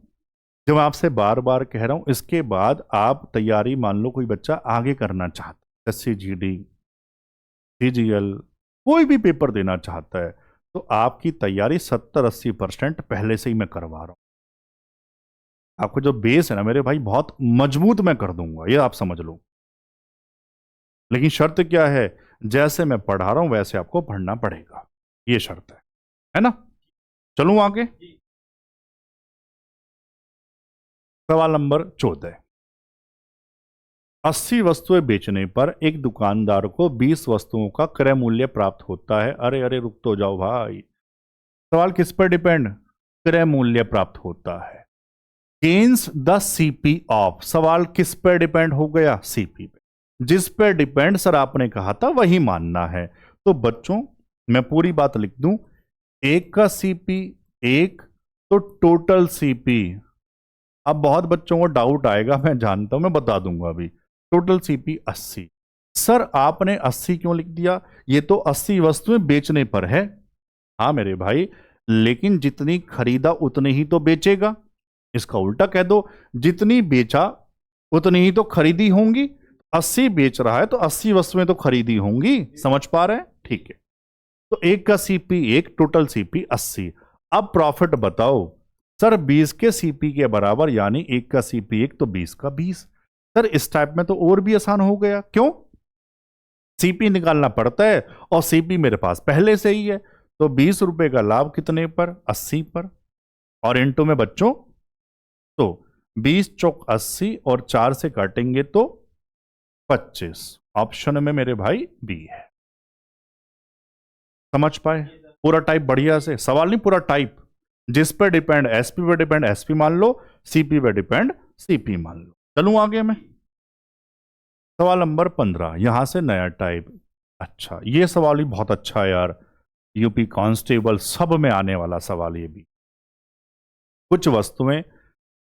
जो मैं आपसे बार बार कह रहा हूं, इसके बाद आप तैयारी, मान लो कोई बच्चा आगे करना चाहता है, SCGD, CGL, कोई भी पेपर देना चाहता है, तो आपकी तैयारी 70-80% पहले से ही मैं करवा रहा हूं। आपको जो बेस है ना मेरे भाई, बहुत मजबूत मैं कर दूंगा, ये आप समझ लो। लेकिन शर्त क्या है, जैसे मैं पढ़ा रहा हूं वैसे आपको पढ़ना पड़ेगा, ये शर्त है ना। चलूं आगे, सवाल नंबर 14, 80 वस्तुएं बेचने पर एक दुकानदार को 20 वस्तुओं का क्रय मूल्य प्राप्त होता है। अरे अरे रुक तो जाओ भाई, सवाल किस पर डिपेंड, क्रय मूल्य प्राप्त होता है, गेन्स द सीपी ऑफ, सवाल किस पर डिपेंड हो गया, सीपी पे, जिस पर डिपेंड सर आपने कहा था वही मानना है। तो बच्चों मैं पूरी बात लिख दूं, एक का सीपी एक, तो टोटल सीपी, अब बहुत बच्चों को डाउट आएगा, मैं जानता हूं, मैं बता दूंगा अभी, टोटल सीपी 80, सर आपने 80 क्यों लिख दिया, ये तो 80 वस्तुएं बेचने पर है, हाँ मेरे भाई, लेकिन जितनी खरीदा उतनी ही तो बेचेगा, इसका उल्टा कह दो, जितनी बेचा उतनी ही तो खरीदी होंगी, 80 बेच रहा है तो 80 वस्तुएं तो खरीदी होंगी, समझ पा रहे हैं, ठीक है। तो एक का सीपी एक, टोटल सीपी 80, अब प्रॉफिट बताओ, सर 20 के सीपी के बराबर, यानी एक का सीपी एक तो 20 का 20, सर इस टाइप में तो और भी आसान हो गया, क्यों, सीपी निकालना पड़ता है और सीपी मेरे पास पहले से ही है, तो 20 रुपए का लाभ कितने पर, 80 पर, और इनटू में बच्चों, तो 20 चौक 80 और 4 से काटेंगे तो 25, ऑप्शन में मेरे भाई बी है। समझ पाए, पूरा टाइप बढ़िया से, सवाल नहीं पूरा टाइप, जिस पे डिपेंड एसपी पे डिपेंड एसपी मान लो, सीपी पे डिपेंड सीपी मान लो। चलूं आगे में, सवाल नंबर 15, यहां से नया टाइप, अच्छा ये सवाल भी बहुत अच्छा है यार, यूपी कांस्टेबल सब में आने वाला सवाल ये भी, कुछ वस्तुएं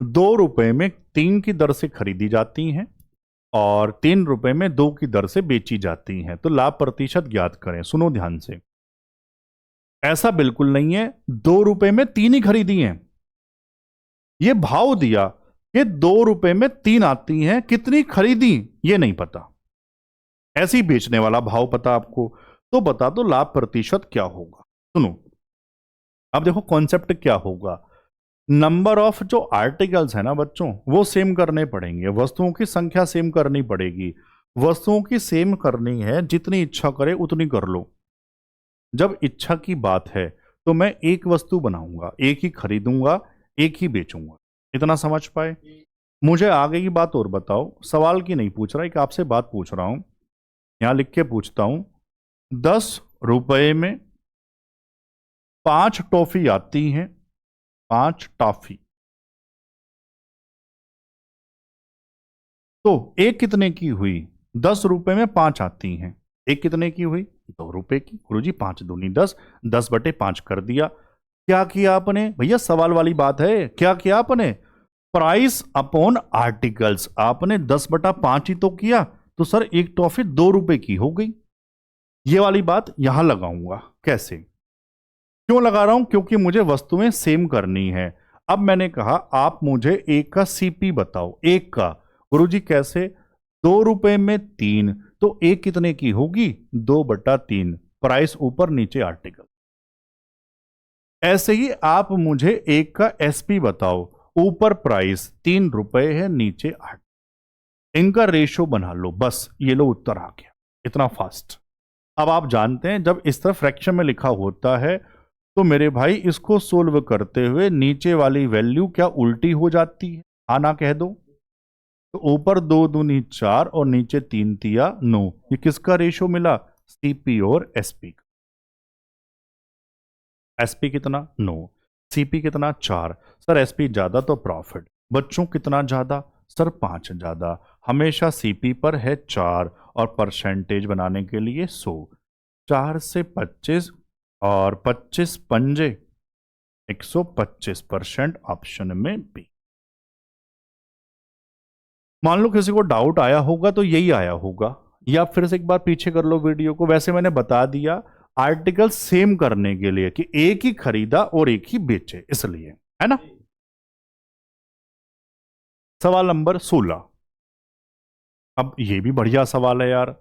2 रुपए में 3 की दर से खरीदी जाती हैं और 3 रुपए में 2 की दर से बेची जाती हैं, तो लाभ प्रतिशत ज्ञात करें। सुनो ध्यान से, ऐसा बिल्कुल नहीं है 2 रुपए में 3 ही खरीदी हैं, ये भाव दिया कि 2 रुपए में 3 आती हैं, कितनी खरीदी ये नहीं पता, ऐसे ही बेचने वाला भाव पता आपको, तो बता दो लाभ प्रतिशत क्या होगा। सुनो अब देखो कॉन्सेप्ट क्या होगा, नंबर ऑफ जो आर्टिकल्स है ना बच्चों वो सेम करने पड़ेंगे, वस्तुओं की संख्या सेम करनी पड़ेगी, वस्तुओं की सेम करनी है, जितनी इच्छा करे उतनी कर लो। जब इच्छा की बात है तो मैं एक वस्तु बनाऊंगा, एक ही खरीदूंगा, एक ही बेचूंगा। इतना समझ पाए? मुझे आगे की बात और बताओ, सवाल की नहीं पूछ रहा, एक आपसे बात पूछ रहा हूं, यहां लिख के पूछता हूं। 10 रुपए में 5 टॉफी आती हैं, 5 टॉफी, तो एक कितने की हुई? 10 रुपए में 5 आती हैं, एक कितने की हुई? 2 रुपए की। गुरुजी 5 दूनी 10, 10/5 कर दिया। क्या किया आपने भैया? सवाल वाली बात है, क्या किया आपने? प्राइस अपॉन आर्टिकल्स, आपने 10/5 ही तो किया, तो सर एक टॉफी 2 रुपए की हो गई। ये वाली बात यहां लगाऊंगा। कैसे, क्यों लगा रहा हूं? क्योंकि मुझे वस्तुएं सेम करनी है। अब मैंने कहा आप मुझे एक का सीपी बताओ, एक का। गुरुजी कैसे? 2 रुपए में 3, तो एक कितने की होगी? 2/3। प्राइस ऊपर, नीचे आर्टिकल। ऐसे ही आप मुझे एक का एसपी बताओ, ऊपर प्राइस 3 रुपए है, नीचे 8। इनका रेशो बना लो, बस ये लो उत्तर आ गया। इतना फास्ट। अब आप जानते हैं जब इस तरह फ्रैक्शन में लिखा होता है तो मेरे भाई इसको सोल्व करते हुए नीचे वाली वैल्यू क्या उल्टी हो जाती है? आना कह दो। तो ऊपर 2 दूनी 4 और नीचे 3 तिया 9। ये किसका रेशो मिला? सीपी और एसपी का। एसपी कितना? 9। सीपी कितना? 4। सर एसपी ज्यादा तो प्रॉफिट। बच्चों कितना ज्यादा? सर 5 ज्यादा। हमेशा सीपी पर है 4 और परसेंटेज बनाने के लिए 100। 4 से 25 और 25 पंजे 125%, ऑप्शन में बी। मान लो किसी को डाउट आया होगा तो यही आया होगा, या फिर से एक बार पीछे कर लो वीडियो को। वैसे मैंने बता दिया आर्टिकल सेम करने के लिए कि एक ही खरीदा और एक ही बेचे, इसलिए, है ना। सवाल नंबर 16। अब ये भी बढ़िया सवाल है यार।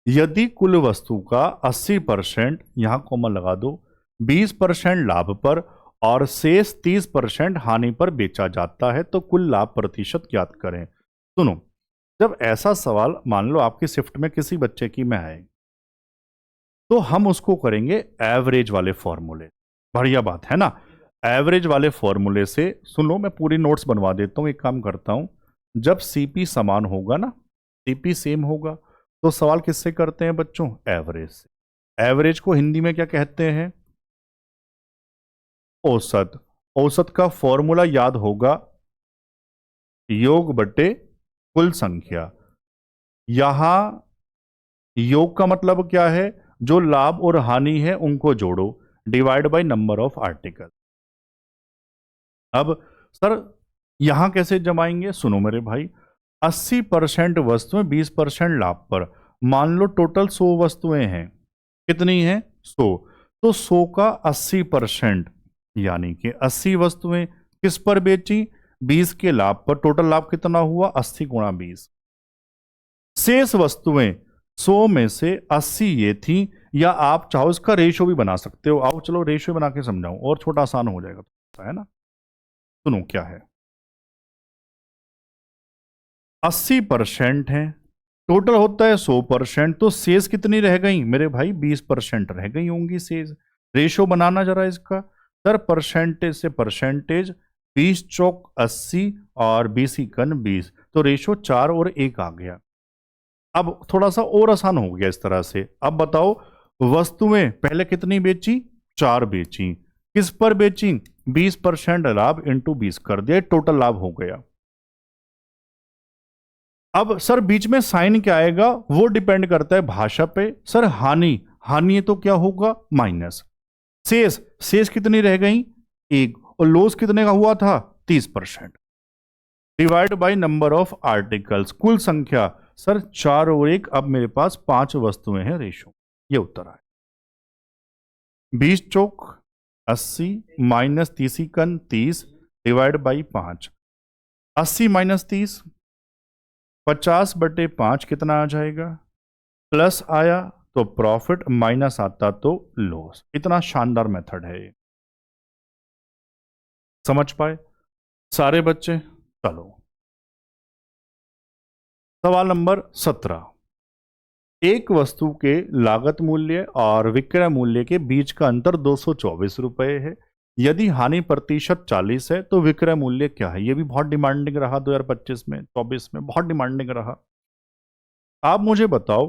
यदि कुल वस्तु का 80%, यहां कॉमा लगा दो, 20% लाभ पर और शेष 30% हानि पर बेचा जाता है तो कुल लाभ प्रतिशत ज्ञात करें। सुनो, जब ऐसा सवाल मान लो आपकी शिफ्ट में किसी बच्चे की में आए तो हम उसको करेंगे एवरेज वाले फॉर्मूले। बढ़िया बात है ना। एवरेज वाले फॉर्मूले से सुनो, मैं पूरी नोट्स बनवा देता हूं, एक काम करता हूं। जब सीपी समान होगा ना, सीपी सेम होगा, तो सवाल किससे करते हैं बच्चों? एवरेज से। एवरेज को हिंदी में क्या कहते हैं? औसत। औसत का फॉर्मूला याद होगा, योग बटे कुल संख्या। यहां योग का मतलब क्या है? जो लाभ और हानि है उनको जोड़ो, divide by number of article. अब सर यहां कैसे जमाएंगे? सुनो मेरे भाई, 80% वस्तुएं 20% लाभ पर। मान लो टोटल 100 वस्तुएं हैं। कितनी हैं? 100। तो 100 का 80%, यानी कि 80 वस्तुएं किस पर बेची? 20 के लाभ पर। टोटल लाभ कितना हुआ? 80 गुणा 20। शेष वस्तुएं 100 में से 80 ये थी, या आप चाहो इसका रेशो भी बना सकते हो। आओ चलो रेशो बना के समझाऊं, और छोटा आसान हो जाएगा, है ना। सुनो क्या है। 80% है, टोटल होता है 100%, तो शेष कितनी रह गई मेरे भाई? 20% रह गई होंगी शेष। रेशो बनाना जरा इसका। सर परसेंटेज से परसेंटेज, 20 चौक 80 और 20 इकन 20, तो रेशो 4 और 1 आ गया। अब थोड़ा सा और आसान हो गया इस तरह से। अब बताओ वस्तुएं पहले कितनी बेची? 4 बेची। किस पर बेची? 20% लाभ इंटू 20 कर दिया, टोटल लाभ हो गया। अब सर बीच में साइन क्या आएगा? वो डिपेंड करता है भाषा पे। सर हानि, हानि तो क्या होगा? माइनस। शेष, शेष कितनी रह गई? 1। और लॉस कितने का हुआ था? 30%। Divide by number of articles, कुल संख्या। सर 4 और 1, अब मेरे पास 5 वस्तुएं हैं, रेशो। ये उत्तर आए। 20 चौक 80 माइनस 30 कन 30 डिवाइड बाई 5। 80 माइनस 30, 50/5 कितना आ जाएगा? प्लस आया तो प्रॉफिट, माइनस आता तो लॉस। इतना शानदार मेथड है ये। समझ पाए सारे बच्चे? चलो सवाल नंबर 17। एक वस्तु के लागत मूल्य और विक्रय मूल्य के बीच का अंतर 224 रुपए है। यदि हानि प्रतिशत 40 है तो विक्रय मूल्य क्या है? ये भी बहुत डिमांडिंग रहा 2025 में, 24 में बहुत डिमांडिंग रहा। आप मुझे बताओ,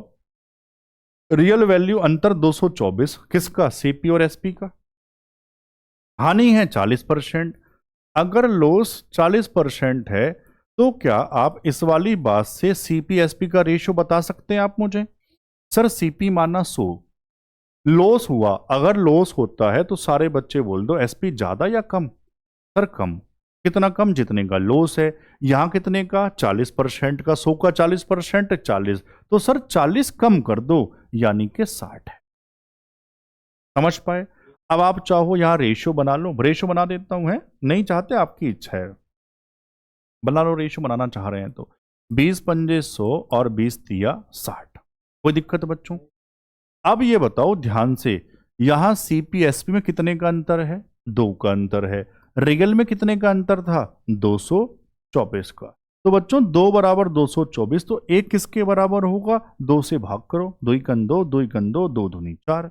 रियल वैल्यू अंतर 224 किसका? सीपी और एसपी का। हानि है 40%। अगर लॉस 40% है तो क्या आप इस वाली बात से सीपी एसपी का रेशियो बता सकते हैं आप मुझे? सर सीपी माना 100, लॉस हुआ, अगर लॉस होता है तो सारे बच्चे बोल दो एसपी ज्यादा या कम? सर कम। कितना कम? जितने का लॉस है। यहां कितने का? 40% का। 100 का 40%, 40। तो सर 40 कम कर दो, यानी कि 60 है। समझ पाए? अब आप चाहो यहां रेशियो बना लो, रेशियो बना देता हूं, है नहीं चाहते आपकी इच्छा है, बना लो। रेशियो बनाना चाह रहे हैं तो 20 पंजे 100 और 20 तिया 60। कोई दिक्कत बच्चों? अब ये बताओ ध्यान से, यहां सीपीएसपी में कितने का अंतर है? 2 का अंतर है। रियल में कितने का अंतर था? 224 का। तो बच्चों 2 बराबर 224, तो एक किसके बराबर होगा? 2 से भाग करो, 2 कन 2, 2 कन 2, 2 दूनी 4।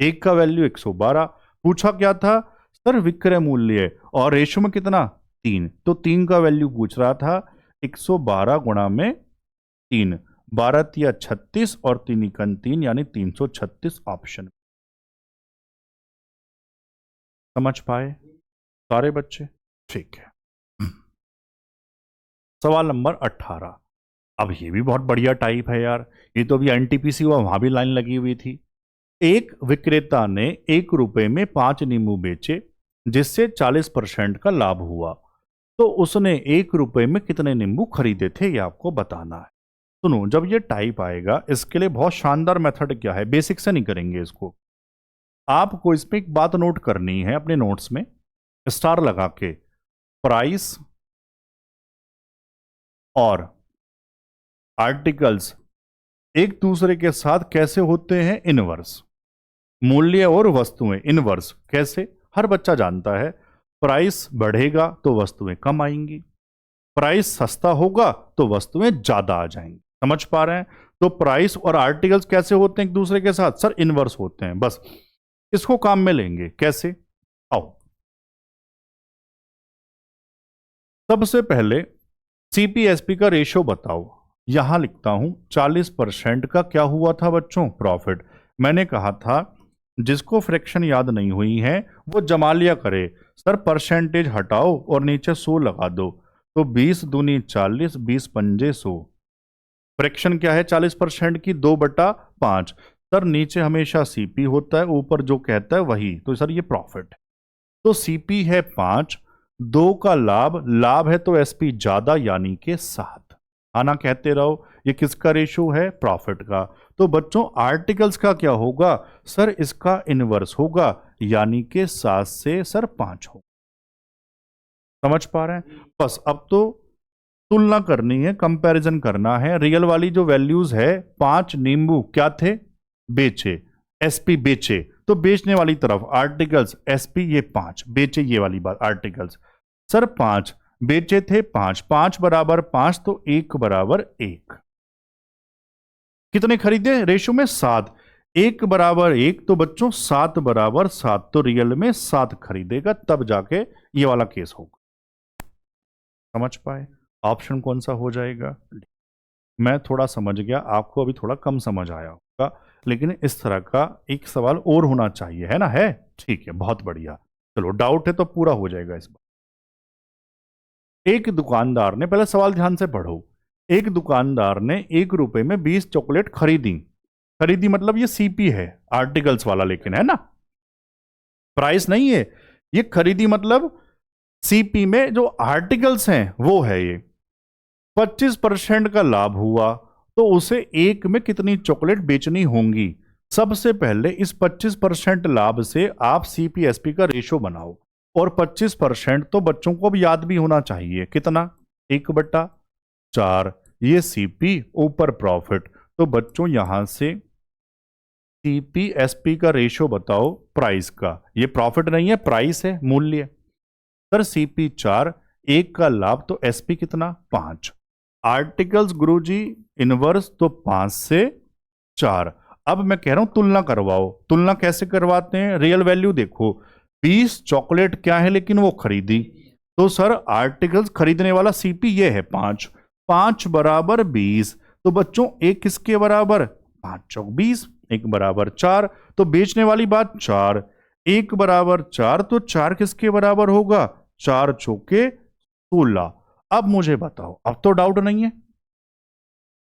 एक का वैल्यू 112। पूछा क्या था? सर विक्रय मूल्य, और रेशो में कितना? 3। तो 3 का वैल्यू पूछ रहा था। 112 गुणा में 3, 12 तिया 36 और 3 इकन 3, यानी 336 ऑप्शन। समझ पाए सारे बच्चे? ठीक है। सवाल नंबर 18। अब ये भी बहुत बढ़िया टाइप है यार, ये तो अभी एनटीपीसी हुआ, वहां भी लाइन लगी हुई थी। एक विक्रेता ने 1 रुपए में 5 नींबू बेचे, जिससे 40% का लाभ हुआ। तो उसने 1 रुपए में कितने नींबू खरीदे थे, ये आपको बताना है। सुनो, जब ये टाइप आएगा इसके लिए बहुत शानदार मेथड क्या है, बेसिक से नहीं करेंगे इसको। आपको इसमें एक बात नोट करनी है अपने नोट्स में, स्टार लगा के। प्राइस और आर्टिकल्स एक दूसरे के साथ कैसे होते हैं? इनवर्स। मूल्य और वस्तुएं इनवर्स कैसे? हर बच्चा जानता है, प्राइस बढ़ेगा तो वस्तुएं कम आएंगी, प्राइस सस्ता होगा तो वस्तुएं ज्यादा आ जाएंगी। समझ पा रहे हैं? तो प्राइस और आर्टिकल्स कैसे होते हैं एक दूसरे के साथ? सर इनवर्स होते हैं। बस इसको काम में लेंगे कैसे? आओ, सबसे पहले सीपीएसपी का रेशियो बताओ। यहां लिखता हूं 40% का क्या हुआ था बच्चों? प्रॉफिट। मैंने कहा था जिसको फ्रैक्शन याद नहीं हुई है वो जमा लिया करे। सर परसेंटेज हटाओ और नीचे 100 लगा दो, तो 20 दूनी 40, 20 पंजे 100। फ्रैक्शन क्या है 40% की? 2/5। सर नीचे हमेशा सीपी होता है, ऊपर जो कहता है वही, तो सर ये प्रॉफिट है। तो सीपी है 5, 2 का लाभ, लाभ है तो एसपी ज्यादा, यानी कि 7। आना कहते रहो। ये किसका रेशो है? प्रॉफिट का। तो बच्चों आर्टिकल्स का क्या होगा? सर इसका इनवर्स होगा, यानी कि 7 से सर 5 हो। समझ पा रहे हैं? बस अब तो तुलना करनी है, कंपैरिजन करना है। रियल वाली जो वैल्यूज है, 5 नींबू क्या थे? बेचे, एसपी बेचे, तो बेचने वाली तरफ आर्टिकल्स, एसपी ये 5 बेचे, ये वाली बात आर्टिकल्स। सर 5 बेचे थे, 5 5 बराबर 5, तो 1 बराबर 1। कितने खरीदे? रेशो में 7। 1 बराबर 1, तो बच्चों 7 बराबर 7, तो रियल में 7 खरीदेगा, तब जाके ये वाला केस होगा। समझ पाए? ऑप्शन कौन सा हो जाएगा? मैं थोड़ा समझ गया, आपको अभी थोड़ा कम समझ आया होगा, लेकिन इस तरह का एक सवाल और होना चाहिए, है ना? है, ठीक है, बहुत बढ़िया। चलो डाउट है तो पूरा हो जाएगा इस बार। एक दुकानदार ने, पहले सवाल ध्यान से पढ़ो। एक दुकानदार ने 1 रुपए में 20 चॉकलेट खरीदी। खरीदी मतलब ये सीपी है, आर्टिकल्स वाला, लेकिन है ना, प्राइस नहीं है। ये खरीदी मतलब सीपी में जो आर्टिकल्स हैं वो है ये। 25% का लाभ हुआ, तो उसे 1 में कितनी चॉकलेट बेचनी होंगी? सबसे पहले इस 25% लाभ से आप सीपीएसपी का रेशो बनाओ, और 25% तो बच्चों को भी याद भी होना चाहिए, कितना? 1/4। ये सीपी ऊपर प्रॉफिट, तो बच्चों यहां से सीपीएसपी का रेशो बताओ प्राइस का। ये प्रॉफिट नहीं है, प्राइस है, मूल्य। सर सीपी 4, 1 का लाभ, तो एसपी कितना? 5। आर्टिकल्स गुरुजी इनवर्स, तो 5 से 4। अब मैं कह रहा हूं तुलना करवाओ। तुलना कैसे करवाते हैं? रियल वैल्यू देखो, 20 चॉकलेट क्या है लेकिन वो खरीदी, तो सर आर्टिकल्स खरीदने वाला सीपी ये है 5, 5 बराबर 20। तो बच्चों एक किसके बराबर? 5 चौक 20, 1 बराबर 4, तो बेचने वाली बात 4, 1 बराबर 4, तो 4 किसके बराबर होगा? 4 चौके 16। अब मुझे बताओ, अब तो डाउट नहीं है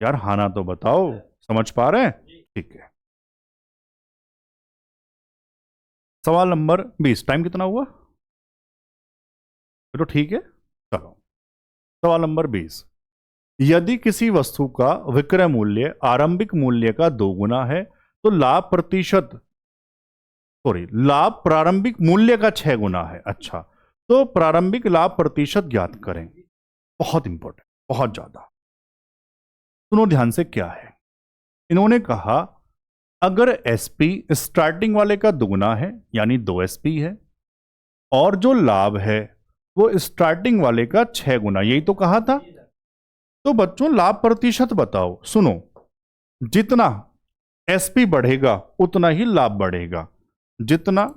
यार, हाँ ना तो बताओ, समझ पा रहे हैं? ठीक है। सवाल नंबर 20। टाइम कितना हुआ? तो ठीक है, चलो। सवाल नंबर 20। यदि किसी वस्तु का विक्रय मूल्य आरंभिक मूल्य का 2 गुना है तो लाभ प्रतिशत, सॉरी, लाभ प्रारंभिक मूल्य का 6 गुना है। अच्छा, तो प्रारंभिक लाभ प्रतिशत ज्ञात करें। बहुत इंपॉर्टेंट, बहुत ज्यादा। सुनो ध्यान से, क्या है इन्होंने कहा, अगर एसपी स्टार्टिंग वाले का दुगना है यानी 2 एसपी है, और जो लाभ है वो स्टार्टिंग वाले का 6 गुना, यही तो कहा था। तो बच्चों लाभ प्रतिशत बताओ। सुनो, जितना एसपी बढ़ेगा उतना ही लाभ बढ़ेगा, जितना,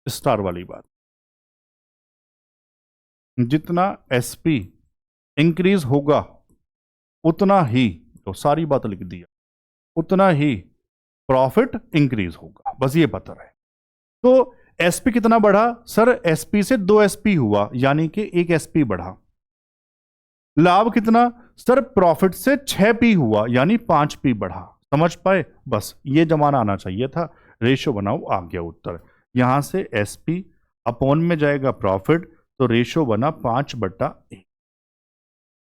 स्टार वाली बात, जितना एसपी इंक्रीज होगा उतना ही, तो सारी बात लिख दिया, उतना ही प्रॉफिट इंक्रीज होगा, बस ये पता रहे। तो एसपी कितना बढ़ा? सर एसपी से 2 एसपी हुआ यानी कि 1 एसपी बढ़ा। लाभ कितना? सर प्रॉफिट से 6 पी हुआ यानी 5 पी बढ़ा। समझ पाए? बस ये जमाना आना चाहिए था। रेशो बनाओ, आ गया उत्तर। यहां से एसपी अपॉन में जाएगा प्रॉफिट, तो रेशो बना 5/1।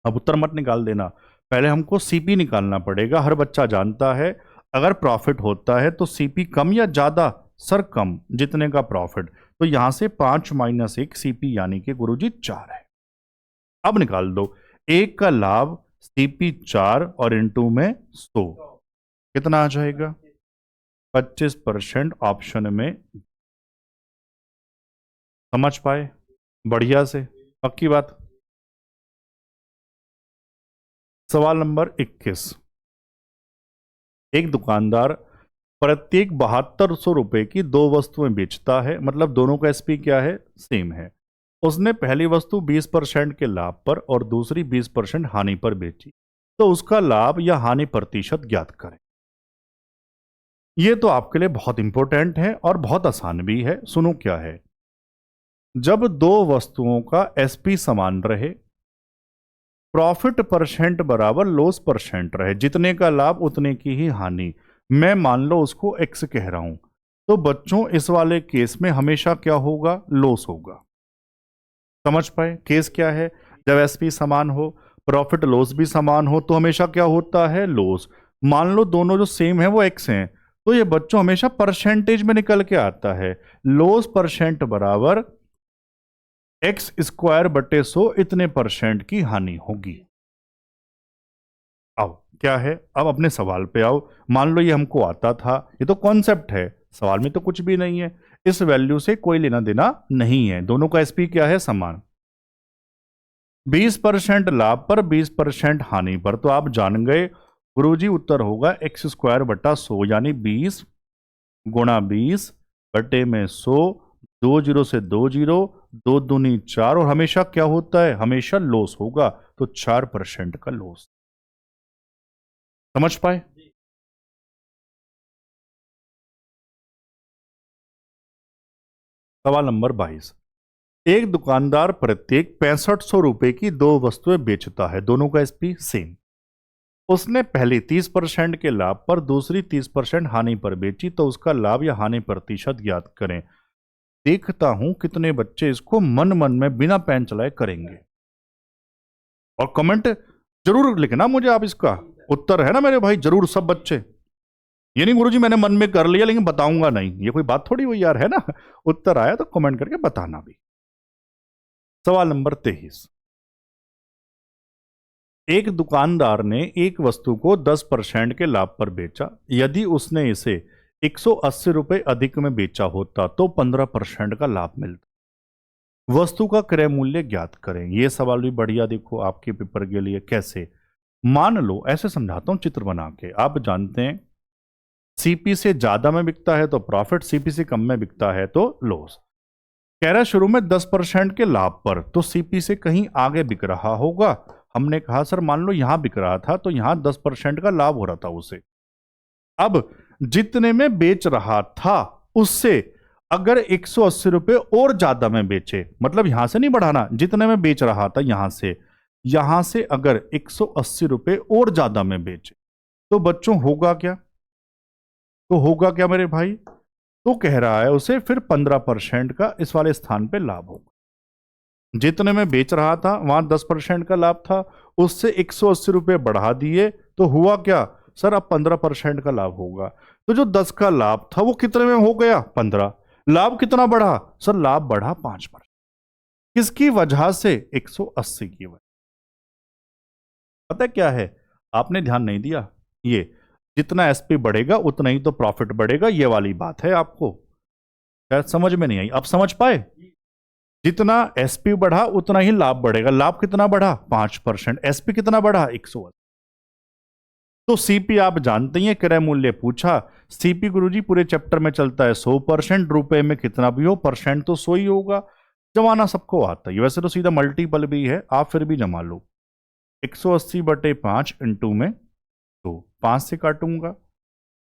अब उत्तर मत निकाल देना, पहले हमको सीपी निकालना पड़ेगा। हर बच्चा जानता है अगर प्रॉफिट होता है तो सीपी कम या ज्यादा? सर कम, जितने का प्रॉफिट। तो यहां से 5 - 1 सीपी यानी कि गुरुजी 4 है। अब निकाल दो, 1 का लाभ सीपी 4 और इनटू में 100 कितना आ जाएगा? 25% ऑप्शन में। समझ पाए? बढ़िया से, पक्की बात। सवाल नंबर 21। एक दुकानदार प्रत्येक 7200 रुपए की 2 वस्तुएं बेचता है, मतलब दोनों का एसपी क्या है? सेम है। उसने पहली वस्तु 20% के लाभ पर और दूसरी 20% हानि पर बेची, तो उसका लाभ या हानि प्रतिशत ज्ञात करें। यह तो आपके लिए बहुत इंपॉर्टेंट है और बहुत आसान भी है। सुनो क्या है, जब 2 वस्तुओं का एसपी समान रहे, प्रॉफिट परसेंट बराबर लॉस परसेंट रहे, जितने का लाभ उतने की ही हानि, मैं मान लो उसको एक्स कह रहा हूं, तो बच्चों इस वाले केस में हमेशा क्या होगा? लॉस होगा। समझ पाए? केस क्या है? जब एसपी समान हो, प्रॉफिट लॉस भी समान हो, तो हमेशा क्या होता है? लॉस। मान लो दोनों जो सेम है वो एक्स हैं, तो ये बच्चों हमेशा परसेंटेज में निकल के आता है। लॉस परसेंट बराबर एक्स स्क्वायर बटे 100, इतने परसेंट की हानि होगी। अब क्या है? अब अपने सवाल पे आओ। मान लो ये हमको आता था, ये तो कॉन्सेप्ट है, सवाल में तो कुछ भी नहीं है, इस वैल्यू से कोई लेना देना नहीं है, दोनों का एसपी क्या है? समान। 20% लाभ पर 20% हानि पर, तो आप जान गए गुरुजी, उत्तर होगा एक्स स्क्वायर बटा 100 यानी 20 गुणा 20 बटे में 100। 2 जीरो से 2 जीरो, 2 दूनी 4, और हमेशा क्या होता है? हमेशा लॉस होगा, तो 4% का लॉस। समझ पाए? सवाल नंबर 22। एक दुकानदार प्रत्येक 6500 रुपए की 2 वस्तुएं बेचता है, दोनों का एसपी सेम। उसने पहली 30% के लाभ पर दूसरी 30% हानि पर बेची, तो उसका लाभ या हानि प्रतिशत ज्ञात करें। देखता हूं कितने बच्चे इसको मन मन में बिना पेन चलाए करेंगे, और कमेंट जरूर लिखना मुझे आप, इसका उत्तर है ना मेरे भाई, जरूर सब बच्चे। ये नहीं गुरुजी मैंने मन में कर लिया लेकिन बताऊंगा नहीं, ये कोई बात थोड़ी हुई यार, है ना? उत्तर आया तो कमेंट करके बताना भी। सवाल नंबर 23। एक दुकानदार ने एक वस्तु को 10% के लाभ पर बेचा। यदि उसने इसे 180 रुपए अधिक में बेचा होता तो 15% का लाभ मिलता। वस्तु का क्रय मूल्य ज्ञात करें। यह सवाल भी बढ़िया, देखो आपके पेपर के लिए कैसे। मान लो, ऐसे समझाता हूं चित्र बना के। आप जानते हैं सीपी से ज्यादा में बिकता है तो प्रॉफिट, सीपी से कम में बिकता है तो लॉस। कह रहा है शुरू में 10% के लाभ पर, तो सीपी से कहीं आगे बिक रहा होगा। हमने कहा सर मान लो यहां बिक रहा था तो यहां 10% का लाभ हो रहा था उसे। अब जितने में बेच रहा था उससे अगर 180 रुपए और ज्यादा में बेचे, मतलब यहां से नहीं बढ़ाना, जितने में बेच रहा था यहां से अगर 180 रुपए और ज्यादा में बेचे तो बच्चों होगा क्या? तो होगा क्या मेरे भाई? तो कह रहा है उसे फिर 15% का इस वाले स्थान पे लाभ होगा। जितने में बेच रहा था वहां 10% का लाभ था, उससे 180 रुपए बढ़ा दिए तो हुआ क्या सर? अब 15% का लाभ होगा। तो जो 10 का लाभ था वो कितने में हो गया? 15। लाभ कितना बढ़ा सर? लाभ बढ़ा 5%। किसकी वजह से? 180 की वजह। पता है क्या है? आपने ध्यान नहीं दिया। ये जितना एसपी बढ़ेगा उतना ही तो प्रॉफिट बढ़ेगा, ये वाली बात है। आपको शायद समझ में नहीं आई, आप समझ पाए? जितना एसपी बढ़ा उतना ही लाभ बढ़ेगा। लाभ कितना बढ़ा? 5%। एसपी कितना बढ़ा? 180। तो सीपी आप जानते ही हैं, क्रय मूल्य पूछा। सीपी गुरुजी पूरे चैप्टर में चलता है 100%, रुपए में कितना भी हो परसेंट तो 100 ही होगा। जमाना सबको आता है, वैसे तो सीधा मल्टीपल भी है, आप फिर भी जमा लो। 180/5 इंटू में तो 5 से काटूंगा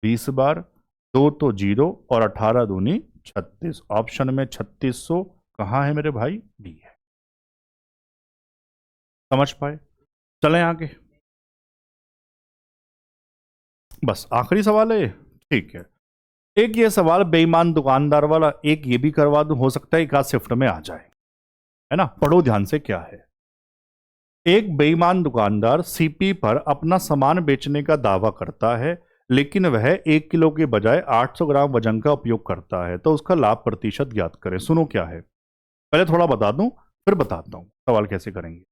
20 बार, 2 तो 0 और 18 दूनी 36। ऑप्शन में 3600 कहां है मेरे भाई? डी है। समझ पाए? चलें आगे। बस आखिरी सवाल है ये? ठीक है। एक ये सवाल बेईमान दुकानदार वाला, एक ये भी करवा दूं, हो सकता है एक आध शिफ्ट में आ जाए, है ना? पढ़ो ध्यान से क्या है। एक बेईमान दुकानदार सीपी पर अपना सामान बेचने का दावा करता है, लेकिन वह 1 किलो के बजाय 800 ग्राम वजन का उपयोग करता है, तो उसका लाभ प्रतिशत ज्ञात करें। सुनो क्या है, पहले थोड़ा बता दूं फिर बताता हूं सवाल कैसे करेंगे।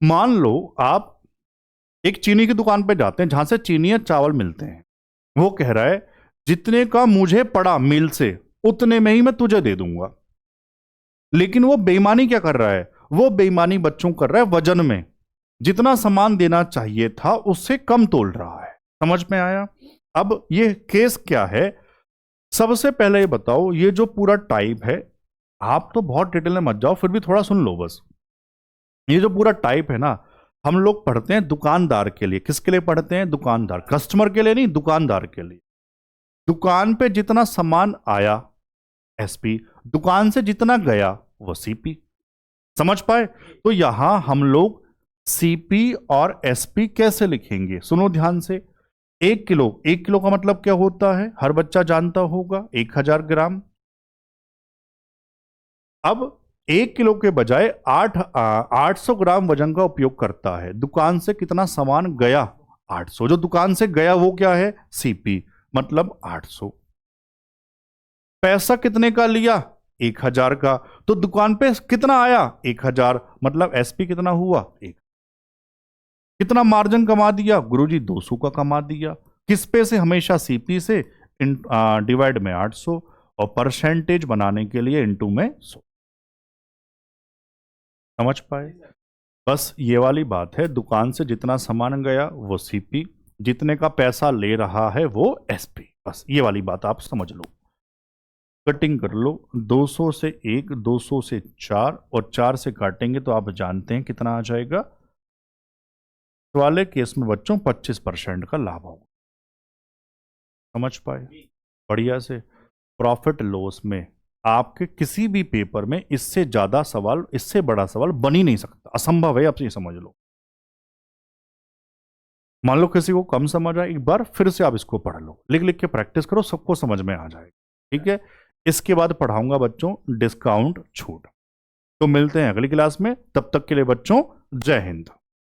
मान लो आप एक चीनी की दुकान पे जाते हैं जहां से चीनी या चावल मिलते हैं। वो कह रहा है जितने का मुझे पड़ा मिल से उतने में ही मैं तुझे दे दूंगा। लेकिन वो बेईमानी क्या कर रहा है? वो बेईमानी बच्चों कर रहा है वजन में। जितना सामान देना चाहिए था उससे कम तोल रहा है। समझ में आया? अब ये केस क्या है? सबसे पहले ये बताओ, ये जो पूरा टाइप है, आप तो बहुत डिटेल में मत जाओ, फिर भी थोड़ा सुन लो बस। ये जो पूरा टाइप है ना, हम लोग पढ़ते हैं दुकानदार के लिए। किसके लिए पढ़ते हैं? दुकानदार। कस्टमर के लिए नहीं, दुकानदार के लिए। दुकान पे जितना सामान आया एसपी, दुकान से जितना गया वो सीपी। समझ पाए? तो यहां हम लोग सीपी और एसपी कैसे लिखेंगे? सुनो ध्यान से। 1 किलो, 1 किलो का मतलब क्या होता है? हर बच्चा जानता होगा, 1000 ग्राम। अब 1 किलो के बजाय 800 ग्राम वजन का उपयोग करता है। दुकान से कितना सामान गया? 800। जो दुकान से गया वो क्या है? सीपी, मतलब 800। पैसा कितने का लिया? 1000 का। तो दुकान पे कितना आया? 1000, मतलब एसपी कितना हुआ? 1। कितना मार्जिन कमा दिया गुरुजी? 200 का कमा दिया। किस पे से? हमेशा सीपी से। डिवाइड में 800 और परसेंटेज बनाने के लिए इंटू में 100। समझ पाए? बस ये वाली बात है। दुकान से जितना सामान गया वो सीपी, जितने का पैसा ले रहा है वो एसपी। बस ये वाली बात आप समझ लो। कटिंग कर लो। 200 से 1, 200 से 4 और 4 से काटेंगे तो आप जानते हैं कितना आ जाएगा। तो वाले केस में बच्चों 25% का लाभ होगा। समझ पाए? बढ़िया से। प्रॉफिट लॉस में आपके किसी भी पेपर में इससे ज्यादा सवाल, इससे बड़ा सवाल बन ही नहीं सकता, असंभव है। आप ये समझ लो। मान लो किसी को कम समझ आए, एक बार फिर से आप इसको पढ़ लो, लिख लिख के प्रैक्टिस करो, सबको समझ में आ जाएगा। ठीक है? इसके बाद पढ़ाऊंगा बच्चों डिस्काउंट छूट। तो मिलते हैं अगली क्लास में, तब तक के लिए बच्चों जय हिंद।